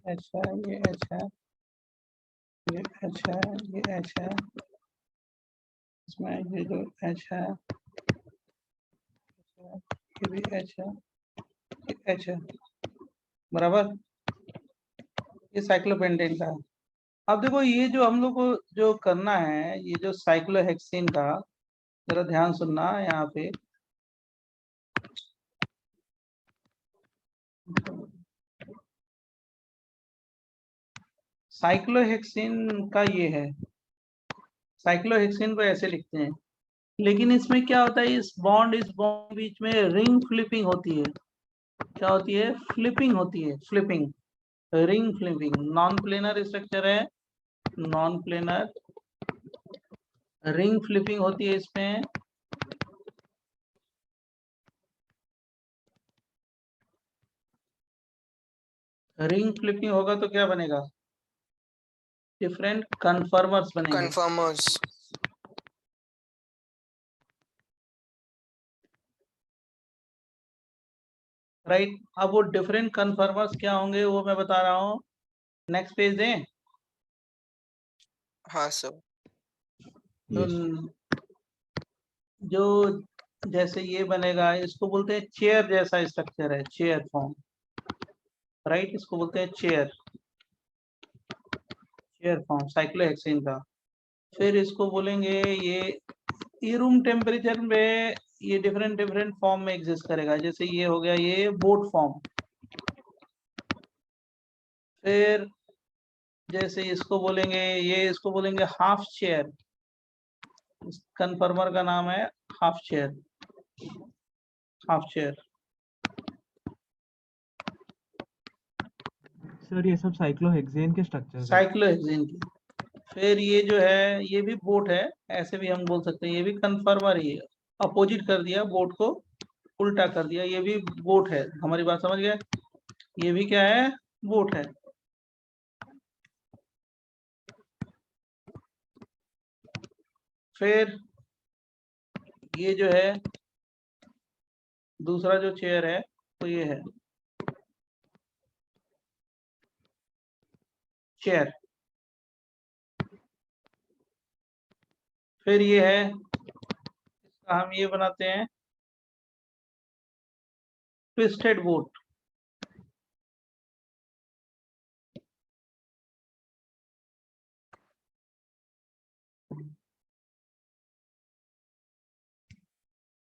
एच है, ये एच है, ये एच है, ये एच है, इसमें ये जो एच है, ये भी एच है, ये एच है, बराबर? ये साइक्लोपेंटेन का है। अब देखो ये जो हम लोग को जो करना है, ये जो साइक्लोहेक्सेन का, जरा ध्यान सुनना यहाँ पे, साइक्लोहेक्सेन का ये है, साइक्लोहेक्सेन को ऐसे लिखते हैं, लेकिन इसमें क्या होता है, इस बॉन्ड बीच में रिंग फ्लिपिंग होती है। क्या होती है? फ्लिपिंग होती है, flipping, ring flipping. Non planar structure है, नॉन प्लेनर, रिंग फ्लिपिंग होती है इसमें। रिंग फ्लिपिंग होगा तो क्या बनेगा? डिफरेंट कन्फर्मर्स बनेंगे। कन्फर्मर्स। राइट? अब वो डिफरेंट कन्फर्मर्स क्या होंगे वो मैं बता रहा हूँ, नेक्स्ट पेज दें। हाँ सर। तो जो जैसे ये बनेगा, इसको बोलते हैं चेयर जैसा स्ट्रक्चर है, चेयर फॉर्म, राइट? इसको बोलते हैं चेयर, चेयर फॉर्म साइक्लोहेक्सेन का। फिर इसको बोलेंगे ये रूम टेम्परेचर में ये डिफरेंट फॉर्म में एग्जिस्ट करेगा, जैसे ये हो गया ये बोट फॉर्म। फिर जैसे इसको बोलेंगे, इसको बोलेंगे हाफ चेयर, कन्फर्मर का नाम है half chair, half chair. Sir ये सब साइक्लोहेक्सेन के स्ट्रक्चर साइक्लोहेक्सेन की। फिर ये जो है ये भी बोट है, ऐसे भी हम बोल सकते हैं, ये भी कन्फर्मर ही है, अपोजिट कर दिया बोट को, उल्टा कर दिया, ये भी बोट है। हमारी बात समझ गए? ये भी क्या है? बोट है। फिर ये जो है दूसरा जो चेयर है तो ये है चेयर। फिर ये है, इसका हम ये बनाते हैं ट्विस्टेड बोट।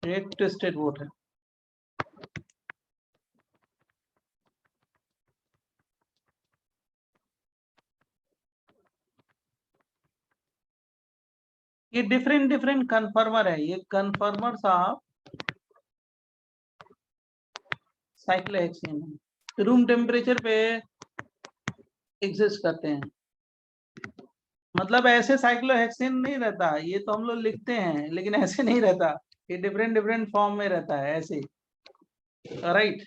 एक ट्विस्टेड बोट है। ये डिफरेंट कन्फर्मर है, ये कन्फर्मर साहब साइक्लोहेक्सेन रूम टेम्परेचर पे एग्जिस्ट करते हैं। मतलब ऐसे साइक्लोहेक्सेन नहीं रहता, ये तो हम लोग लिखते हैं, लेकिन ऐसे नहीं रहता, ये डिफरेंट फॉर्म में रहता है ऐसे, राइट?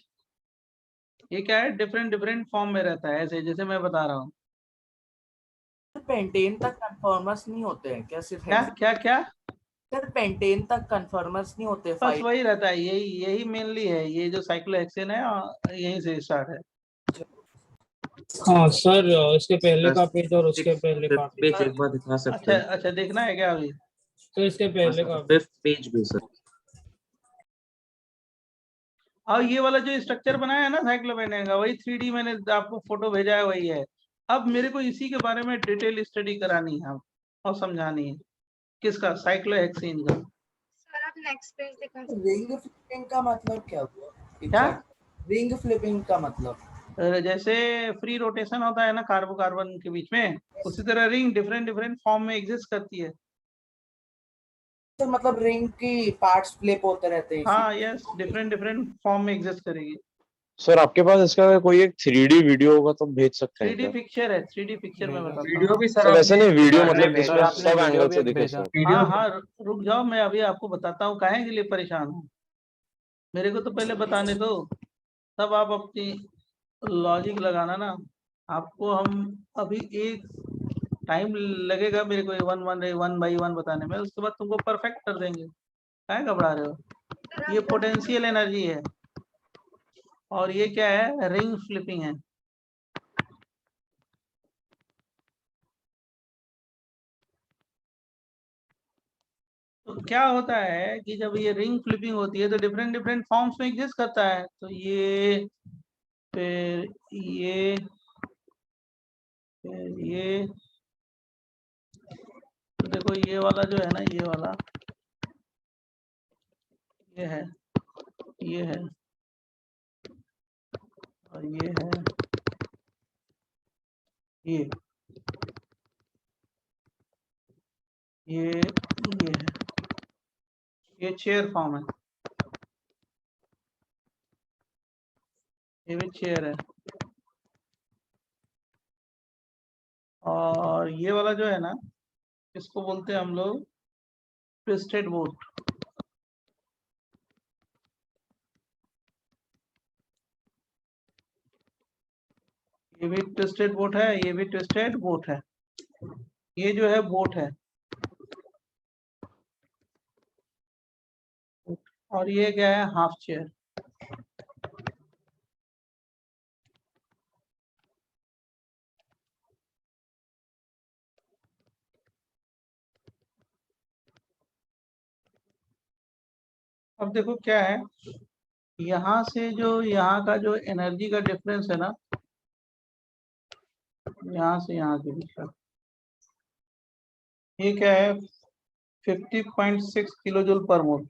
ये क्या है? डिफरेंट फॉर्म में रहता है ऐसे, जैसे मैं बता रहा हूँ। पेंटेन तक कन्फर्मर्स नहीं होते हैं क्या? सिर्फ क्या सर पेंटेन तक कन्फर्मर्स नहीं होते? बस वही रहता है, यही मेनली है, ये जो साइक्लोहेक्सेन है यहीं से स्टार्ट है। हाँ सर, इसके पहले का बस पेज और उसके पहले का फिफ्थ पेज पेज। एक बार दिखा सकते अच्छा हैं? अच्छा, देखना है क्या अभी? तो इसके पहले का फिफ्थ पेज भी सर। और ये वाला जो स्ट्रक्चर बनाया है ना साइक्लोपेंटेन का, वही 3D मैंने आपको फोटो भेजा है, वही है। अब मेरे को इसी के बारे में डिटेल स्टडी करानी है और समझानी है। किसका? साइक्लोहेक्सेन का। सर आप नेक्स्ट पेज दिखा सकते रिंग फ्लिपिंग का मतलब क्या हुआ? क्या? रिंग फ्लिपिंग का मतलब जैसे फ्री रोटेशन होता है ना कार्बन के बीच में, उसी तरह रिंग डिफरेंट डिफरेंट फॉर्म में एग्जिस्ट करती है। तो मतलब रिंग की पार्ट्स फ्लिप होते रहते हैं। हाँ यस, डिफरेंट डिफरेंट फॉर्म में एग्जिस्ट करेगी। सर आपके पास इसका कोई एक 3D वीडियो होगा तो भेज सकते हैं 3D क्या? पिक्चर है, 3D पिक्चर में बताता वीडियो हूँ। भी सर वैसे नहीं, वीडियो मतलब भेजा। जिसमें आपने सब वीडियो एंगल भी से दिखे भेजा। सर। हाँ हाँ, रुक जाओ, मैं अभी आपको बताता हूँ। काहे के लिए परेशान हूँ, मेरे को तो पहले बताने दो, तब आप अपनी लॉजिक लगाना ना। आपको हम अभी एक टाइम लगेगा मेरे को वन बाई वन बताने में, उसके बाद तुमको परफेक्ट कर देंगे। काहे घबरा रहे हो? ये पोटेंशियल एनर्जी है और ये क्या है? रिंग फ्लिपिंग है। तो क्या होता है कि जब ये रिंग फ्लिपिंग होती है तो डिफरेंट डिफरेंट फॉर्म्स में एग्जिस्ट करता है। तो ये, फिर ये, फिर ये, तो देखो ये वाला जो है ना, ये वाला, ये है, ये है, और ये है, ये है, ये चेयर फॉर्म है, ये भी चेयर है। और ये वाला जो है ना, इसको बोलते हैं हम लोग ट्विस्टेड बोट। ये भी ट्विस्टेड बोट है, ये भी ट्विस्टेड बोट है। ये जो है बोट है, और ये क्या है? Half chair. अब देखो क्या है, यहाँ से जो यहाँ का जो एनर्जी का डिफरेंस है ना, यहाँ से यहाँ के बीच का, ये क्या है? 50.6 किलो जूल पर मोल।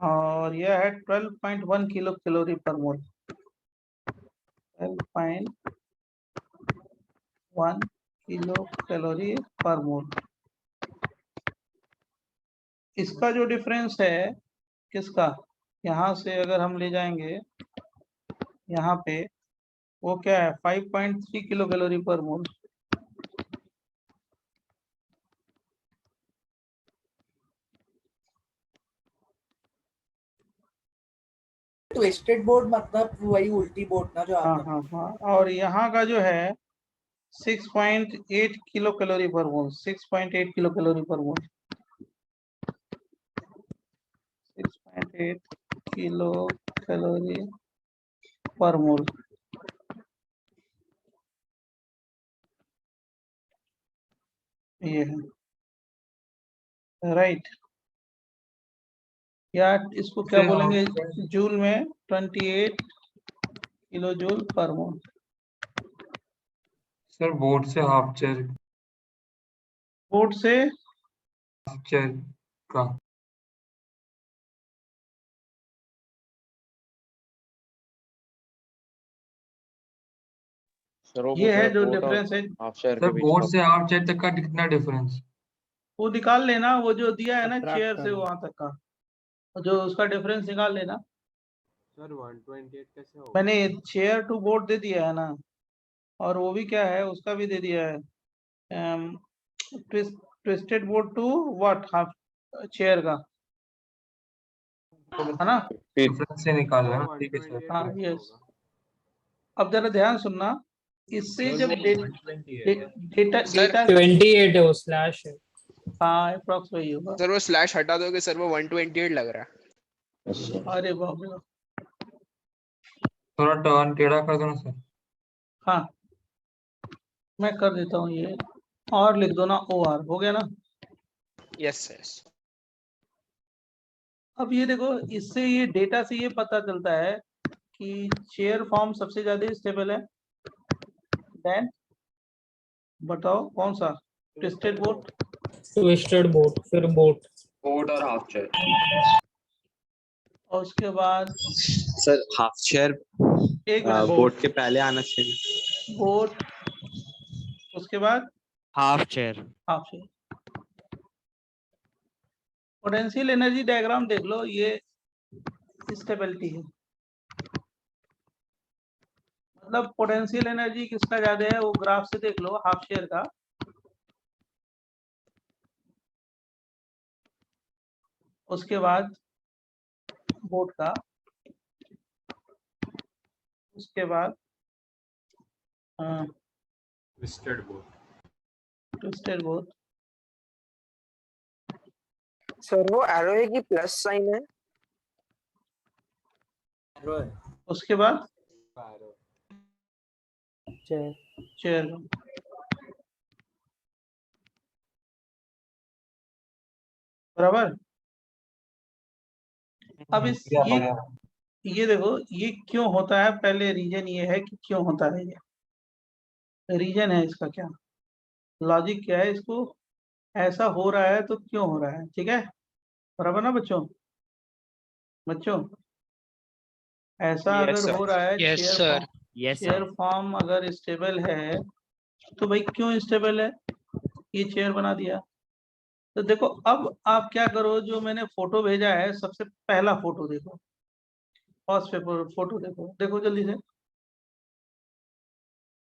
और यह है 12.1 किलो कैलोरी पर मोल। 12.1 किलो कैलोरी पर मोल। इसका जो डिफरेंस है, किसका? यहाँ से अगर हम ले जाएंगे यहाँ पे, वो क्या है? 5.3 किलो कैलोरी पर मोल। ट्विस्टेड बोर्ड मतलब वही उल्टी बोर्ड ना जो हाँ आप हाँ हाँ, और यहाँ का जो है 6.8 किलो कैलोरी पर मोल। 6.8 किलो कैलोरी पर मोल। 6.8 किलो कैलोरी पर मोल। ये है, राइट। या इसको क्या बोलेंगे जूल में? 28 किलो जूल पर मोल। सर बोर्ड से हाफ चेयर बोर्ड से का सर वो ये पूछ रहे है हैं जो बोट और डिफरेंस है, हाफ शेयर सर के बीच बोर्ड का। से हाफ चेयर तक का कितना डिफरेंस? वो निकाल लेना, वो जो दिया है ना Subtract चेयर से करना। वहां तक का, जो उसका डिफरेंस निकाल लेना। सर 128 कैसे होगा? मैंने चेयर टू बोर्ड दे दिया है ना, और वो भी क्या है, उसका भी दे दिया है, twisted board to what? Half chair का, है ना? डिफरेंस से निकालना सर ठीक है सर। 128 हाँ कैसे यस। होगा? अब जरा ध्यान सुनना, इससे जब डेटा सर डेटा 28 है, वो स्लैश है। हाँ अप्रोक्स वही होगा। सर वो स्लैश हटा दोगे सर, वो 128 लग रहा है। Yes, sir. अरे बाप रे। थोड़ा टर्न टेढ़ा कर दो ना सर। हाँ मैं कर देता हूँ ये, और लिख दो ना OR, हो गया ना। Yes yes. अब ये देखो, इससे ये डेटा से ये पता चलता है कि चेयर फॉर्म सबसे ज्यादा स्टेबल है। देन बताओ कौन सा, ट्विस्टेड बोट, ट्विस्टेड बोट, फिर बोट। बोट और हाफ चेयर। और उसके बाद सर हाफ चेयर एक मिनट, बोर्ड के पहले आना चाहिए। बोट, उसके बाद half chair. Half chair. Potential energy diagram देख लो, ये स्टेबिलिटी है, मतलब पोटेंशियल एनर्जी किसका ज्यादा है वो ग्राफ से देख लो, हाफ शेयर का। उसके बाद बोट का, उसके बाद twisted boat. Twisted boat, sir वो एरो है कि प्लस साइन है? उसके बाद चेयर। चेयर, बराबर। अब इस ये देखो ये क्यों होता है, पहले रीजन ये है कि क्यों होता है, ये रीजन है इसका, क्या लॉजिक क्या है, इसको ऐसा हो रहा है तो क्यों हो रहा है, ठीक है बराबर ना बच्चों। बच्चों ऐसा अगर हो रहा है, yes chair sir. Form, chair form अगर स्टेबल है तो भाई क्यों स्टेबल है, ये चेयर बना दिया। तो देखो अब आप क्या करो, जो मैंने फोटो भेजा है सबसे पहला फोटो देखो, फर्स्ट पेपर फोटो देखो, देखो जल्दी से,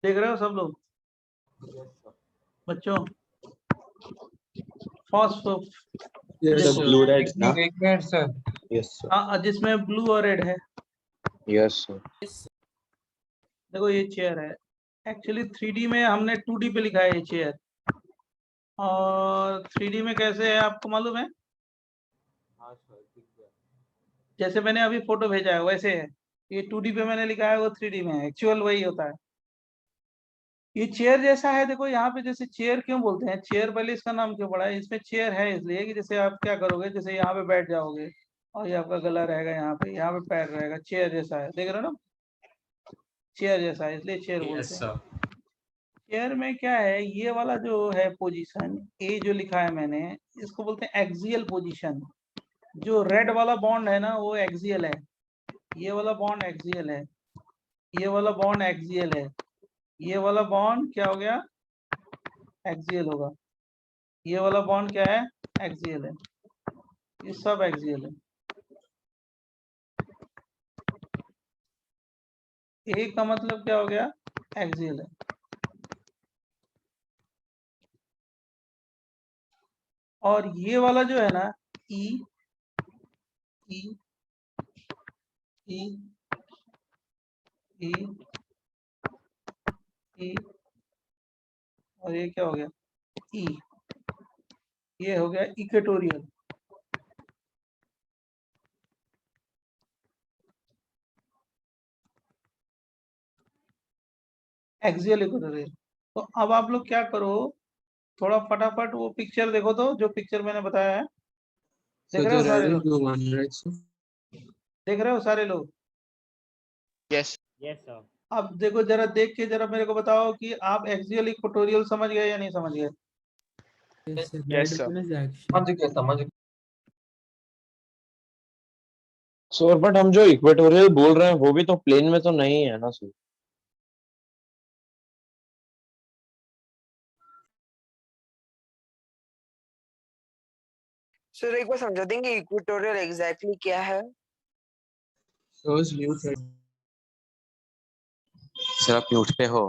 देख रहे हो सब लोग बच्चों, फर्स्ट ब्लू रेड ना। एक मिनट सर। Yes, sir. हाँ जिसमें ब्लू और रेड है, Yes, sir. देखो ये चेयर है। एक्चुअली 3D में हमने 2D पे लिखा है ये चेयर, और 3D में कैसे है आपको मालूम है, हाँ सर दिख गया। जैसे मैंने अभी फोटो भेजा है वैसे है, ये 2D पे मैंने लिखा है, वो 3D में है, एक्चुअल वही होता है। ये चेयर जैसा है, देखो यहाँ पे, जैसे चेयर क्यों बोलते हैं, चेयर पहले इसका नाम क्यों पड़ा है, इसमें चेयर है इसलिए कि जैसे आप क्या करोगे, जैसे यहाँ पे बैठ जाओगे और ये आपका गला रहेगा, यहाँ पे पैर रहेगा, चेयर जैसा है, देख रहे हो ना, चेयर जैसा है इसलिए चेयर बोलते हैं। चेयर में क्या है, ये वाला जो है पोजीशन, ए जो लिखा है मैंने, इसको बोलते हैं एक्सियल पोजीशन। जो रेड वाला बॉन्ड है ना वो एक्सियल है, ये वाला बॉन्ड एक्सियल है, ये वाला बॉन्ड एक्सियल है, ये वाला बॉन्ड क्या हो गया, एक्सियल होगा, ये वाला बॉन्ड क्या है, एक्सियल है, ये सब एक्सियल है। ए का मतलब क्या हो गया, एक्सियल है। और ये वाला जो है ना, ई ई ई ई ई, और ये क्या हो गया, ई, ये हो गया इक्वेटोरियल। Axial equatorial. तो अब आप लोग क्या करो, थोड़ा फटाफट वो पिक्चर देखो, तो जो पिक्चर मैंने बताया है, देख रहे हो सारे लोग, देख रहे हो सारे लोग। Yes yes sir. अब देखो जरा देख के जरा मेरे को बताओ कि आप एक्सियल इक्वेटोरियल समझ गए या नहीं समझ गए। Yes sir. समझ गया समझ गया। सर बट हम जो इक्वेटोरियल बोल रहे हैं वो भी तो प्लेन में तो नहीं है ना सर। सर एक बार समझा देंगे इक्वेटोरियल एग्जैक्टली क्या है? सर आप म्यूट पे हो।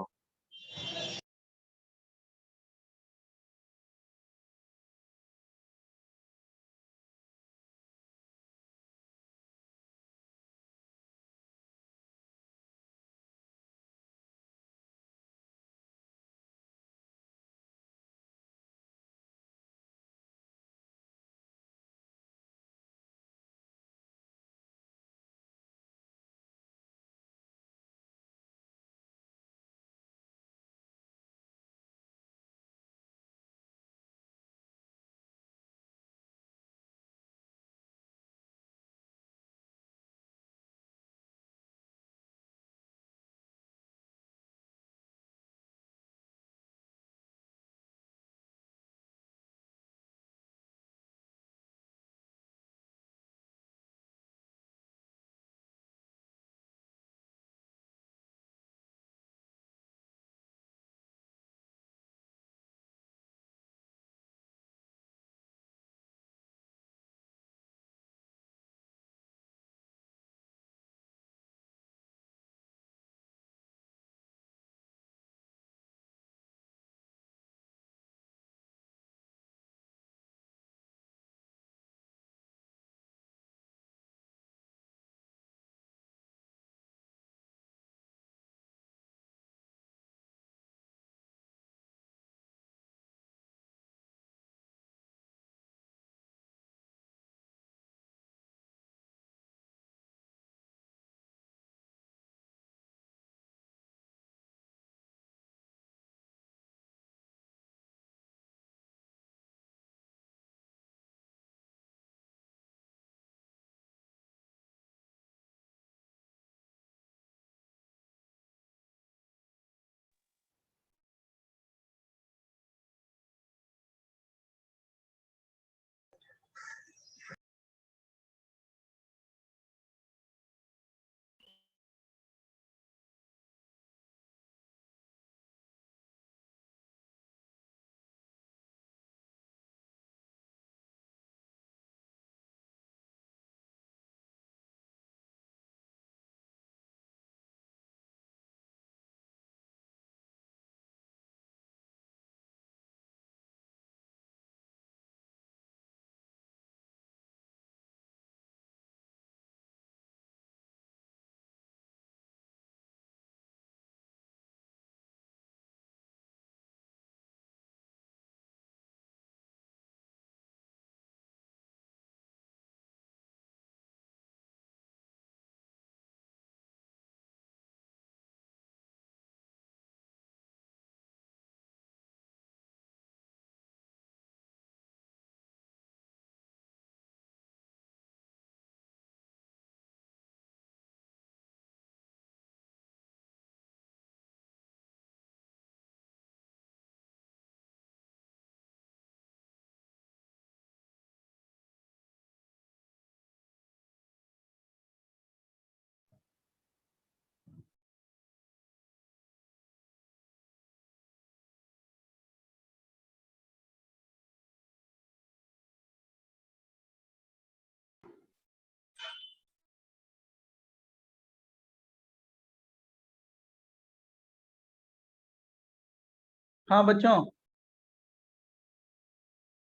हाँ बच्चों,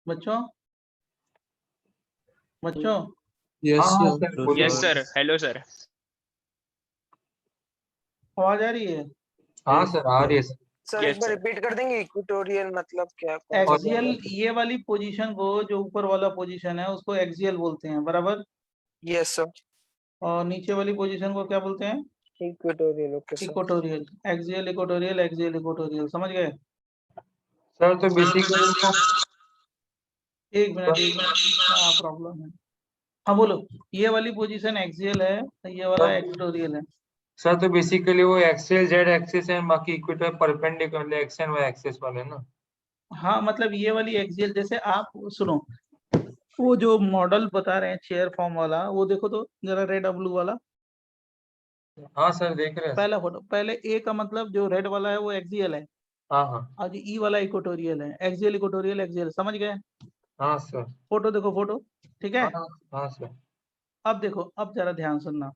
बच्चों बच्चों हाँ हाँ सर बोलिए। Yes sir, hello sir. आवाज आ रही है? हाँ सर आ रही है सर। सर एक बार रिपीट कर देंगे इक्वेटोरियल मतलब क्या, कौन सा एक्सियल, bond है? ये वाली पोजीशन को, जो ऊपर वाला पोजीशन है उसको एक्सियल बोलते हैं, बराबर। यस सर, और नीचे वाली पोजीशन को क्या बोलते हैं? Equatorial. Okay sir. Equatorial. Axial equatorial, axial equatorial, समझ गए? सर तो बेसिकली वो एक मिनट क्या प्रॉब्लम है? हाँ बोलो। ये वाली पोजीशन एक्सियल है, ये वाला इक्वेटोरियल है। सर तो बेसिकली वो एक्सेल जेड एक्सिस है, बाकी equator perpendicular x and y axis वाले ना। हाँ मतलब ये वाली एक्सियल, जैसे आप सुनो, वो जो मॉडल बता रहे हैं चेयर फॉर्म वाला, वो देखो तो जरा, रेड और ब्लू वाला हाँ सर देख रहे हैं। पहला फोटो। पहले ए का मतलब जो रेड वाला है वो एक्सियल है, हाँ हाँ और जो ई वाला इक्वेटोरियल है। एक्सियल इक्वेटोरियल एक्सियल, समझ गए? हाँ सर। फोटो देखो, फोटो, ठीक है। हाँ हाँ सर। अब देखो, अब जरा ध्यान सुनना,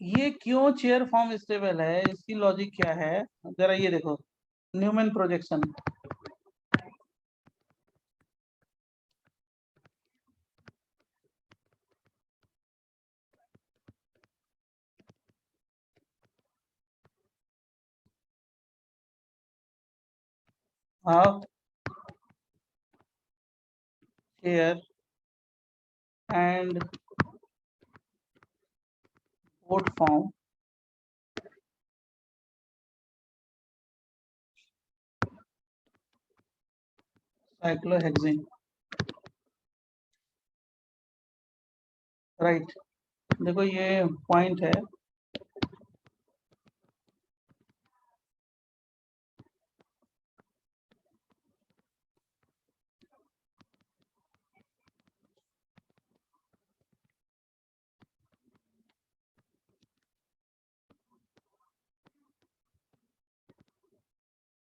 ये क्यों चेयर फॉर्म स्टेबल है, इसकी लॉजिक क्या है, जरा ये देखो। Newman projection, of chair and board form cyclohexane, right. देखो ये पॉइंट है,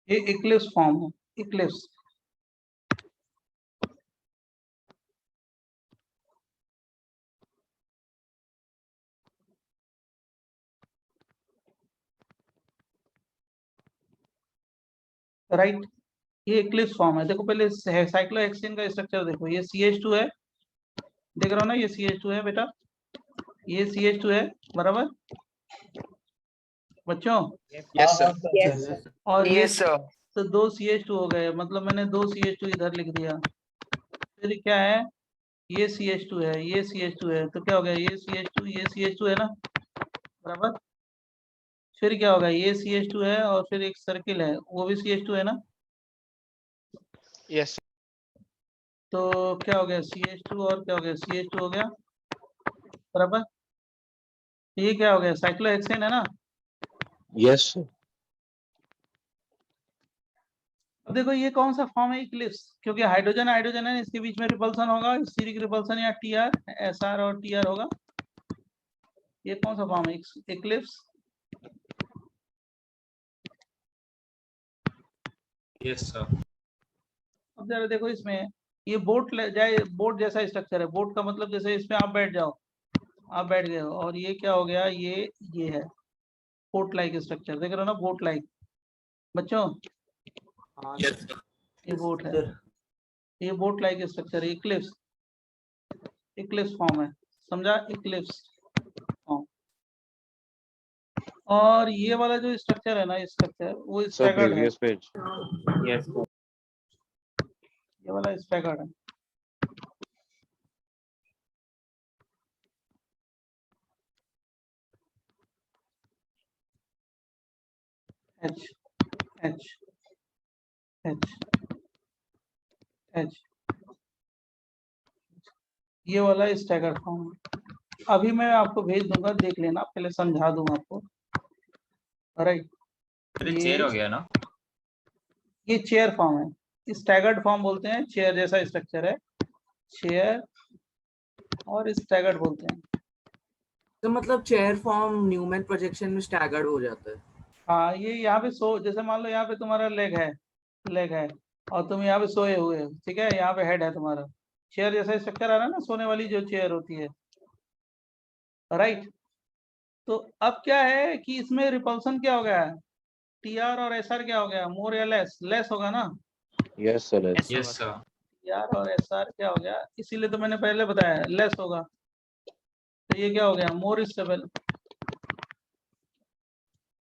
ये इक्लिप्स फॉर्म है, इक्लिप्स। राइट, ये इक्लिप्स फॉर्म है। देखो पहले साइक्लोहेक्सेन का स्ट्रक्चर देखो, ये CH2 है, देख रहे हो ना, ये CH2 है बेटा, ये CH2 है, बराबर बच्चों। Yes sir. और ये यस सर। तो दो CH2 हो गए, मतलब मैंने दो CH2 इधर लिख दिया। फिर क्या है, ये CH2 है, ये CH2 है, तो क्या हो गया, ये CH2, ये CH2 है ना, बराबर। फिर क्या होगा, ये CH2 है, और फिर एक सर्किल है, वो भी CH2 है ना। यस तो क्या हो गया, CH2 और क्या हो गया, CH2 हो गया, बराबर। ये क्या हो गया, साइक्लोहेक्सेन है ना। Yes sir. अब देखो ये कौन सा फॉर्म है, इक्लिप्स, क्योंकि हाइड्रोजन हाइड्रोजन है, इसके बीच में रिपल्सन होगा, स्टीरिक रिपल्सन या TR, SR और TR होगा। ये कौन सा फॉर्म है, इक्लिप्स। Yes sir. अब जरा देखो इसमें, ये बोट जाए, बोट जैसा स्ट्रक्चर है। बोट का मतलब जैसे इसमें आप बैठ जाओ, आप बैठ गए हो, और ये क्या हो गया, ये है बोट लाइक स्ट्रक्चर, देख रहे हो ना, बोट लाइक बच्चों। हाँ यस सर। ये बोट है, ये बोट लाइक स्ट्रक्चर है, इक्लिप्स, इक्लिप्स फॉर्म है, समझा, इक्लिप्स फॉर्म। और ये वाला जो स्ट्रक्चर है ना, स्ट्रक्चर वो सर स्टैगर्ड है, प्रीवियस पेज। Yes sir. ये वाला स्टैगर्ड है। H H H H, ये वाला स्टैगर्ड फॉर्म है। अभी मैं आपको भेज दूंगा, देख लेना, पहले समझा दूंगा आपको, राइट। चेयर हो गया ना। ये चेयर फॉर्म है, स्टैगर्ड फॉर्म बोलते हैं, चेयर जैसा स्ट्रक्चर है, चेयर और स्टैगर्ड बोलते हैं। तो मतलब चेयर फॉर्म न्यूमैन प्रोजेक्शन में स्टैगर्ड हो जाता है। हाँ, ये यहाँ पे सो, जैसे मान लो यहाँ पे तुम्हारा लेग है, और तुम यहाँ पे सोए हुए हो, ठीक है, यहाँ पे हेड है तुम्हारा। चेयर जैसा स्ट्रक्चर आ रहा है ना, सोने वाली जो चेयर होती है, राइट। तो अब क्या है कि इसमें रिपल्सन क्या हो गया है, टीआर और एसआर क्या हो गया, मोर या लेस, लेस होगा ना। Yes sir yes sir. TR और एसआर क्या हो गया, इसीलिए तो मैंने पहले बताया लेस होगा, तो ये क्या हो गया, मोर स्टेबल।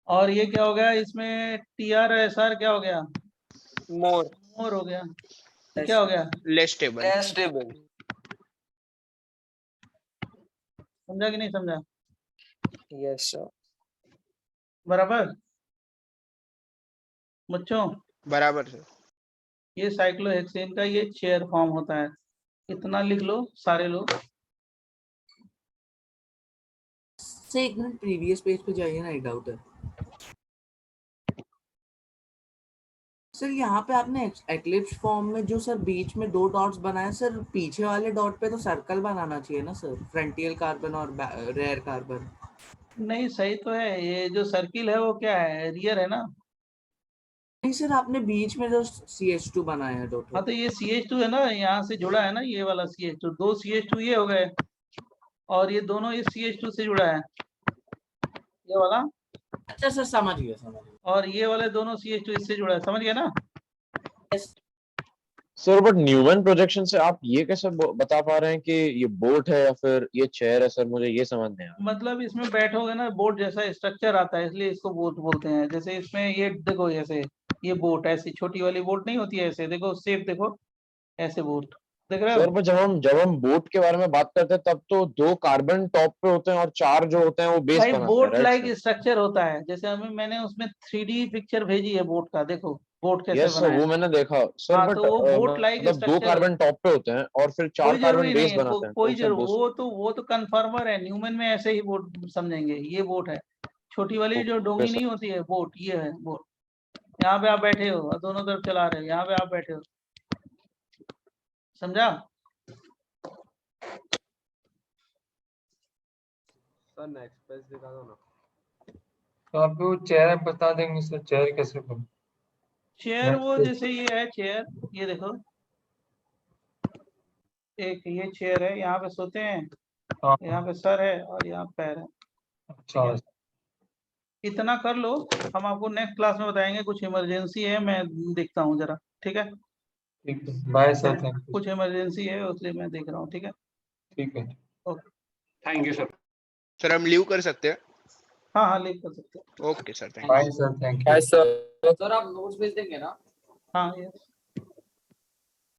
और ये क्या हो गया, इसमें टीआर और एसआर क्या हो गया, मोर मोर हो गया, तो क्या हो गया, लेस स्टेबल। स्टेबल। समझा कि नहीं समझा, यस सर। बराबर बच्चों। बराबर सर। ये साइक्लोहेक्सेन का ये चेयर फॉर्म होता है, इतना लिख लो सारे लोग। सर एक मिनट प्रीवियस पेज पे जाइए ना, एक डाउट है सर। यहाँ पे आपने एक्लिप्स फॉर्म में जो सर बीच में 2 डॉट्स बनाए सर, पीछे वाले डॉट पे तो सर्कल बनाना चाहिए ना सर, फ्रंटियल कार्बन और रेयर कार्बन। नहीं सही तो है, ये जो सर्किल है वो क्या है, रियर है ना। नहीं सर, आपने बीच में जो CH2 बनाया है 2 हाँ तो ये CH2 है ना, यहाँ से जुड़ा है ना, ये वाला CH2, 2 CH2 ये हो गए, और ये दोनों इस CH2 से जुड़ा है, ये वाला। अच्छा सर समझ गया। और ये वाले दोनों CH2 इससे जुड़ा है, समझ गया ना। सर बट न्यूमैन प्रोजेक्शन से आप ये कैसे बता पा रहे हैं कि ये बोट है या फिर ये चेयर है, सर मुझे ये समझ नहीं आया। मतलब इसमें बैठोगे ना, बोट जैसा स्ट्रक्चर आता है, इसलिए इसको बोट बोलते हैं। जैसे इसमें ये देखो, जैसे ये बोट ऐसी छोटी वाली बोट नहीं होती है, ऐसे देखो शेप देखो, ऐसे बोट देख रहे सर हो। पर जब हम बोट के बारे में बात करते हैं तब तो 2 कार्बन टॉप पे होते हैं और 4 जो होते हैं वो बेस भाई बनाते हैं, boat right like sir. Structure होता है, जैसे अभी मैंने उसमें 3D पिक्चर भेजी है बोट का, देखो बोट कैसे यस सर बनाया। वो मैंने देखा सर, हाँ बट तो वो बोट लाइक मतलब 2 स्ट्रक्चर, कार्बन टॉप पे होते हैं और फिर 4 कोई कार्बन जरूरी बेस नहीं है, बनाते हैं, तो कोई उसे जरूर, बोस। वो तो कन्फर्मर है, न्यूमन में ऐसे ही बोट समझेंगे, ये बोट है। छोटी वाली जो डोंगी नहीं होती है बोट, ये है बोट। यहाँ पे आप बैठे हो और दोनों तरफ चला रहे हो, यहाँ पे आप बैठे हो, समझा। सर नेक्स्ट पेज दिखा दो ना। तो आप वो चेयर बता देंगे सर, चेयर कैसे बन। चेयर वो जैसे ये है चेयर, ये देखो एक ये चेयर है, यहाँ पे सोते हैं, यहाँ पे सर है और यहाँ पैर है। अच्छा इतना कर लो, हम आपको नेक्स्ट क्लास में बताएंगे, कुछ इमरजेंसी है, मैं देखता हूँ जरा, ठीक है। ठीक है, बाय सर, थैंक यू। कुछ इमरजेंसी है इसलिए मैं देख रहा हूँ, ठीक है। ठीक है, okay, thank you sir. Sir हम लीव कर सकते हैं? हाँ हाँ लीव कर सकते हैं। Okay sir, thank bye sir, thank you. Sir आप नोट्स भेज देंगे ना। हाँ यस।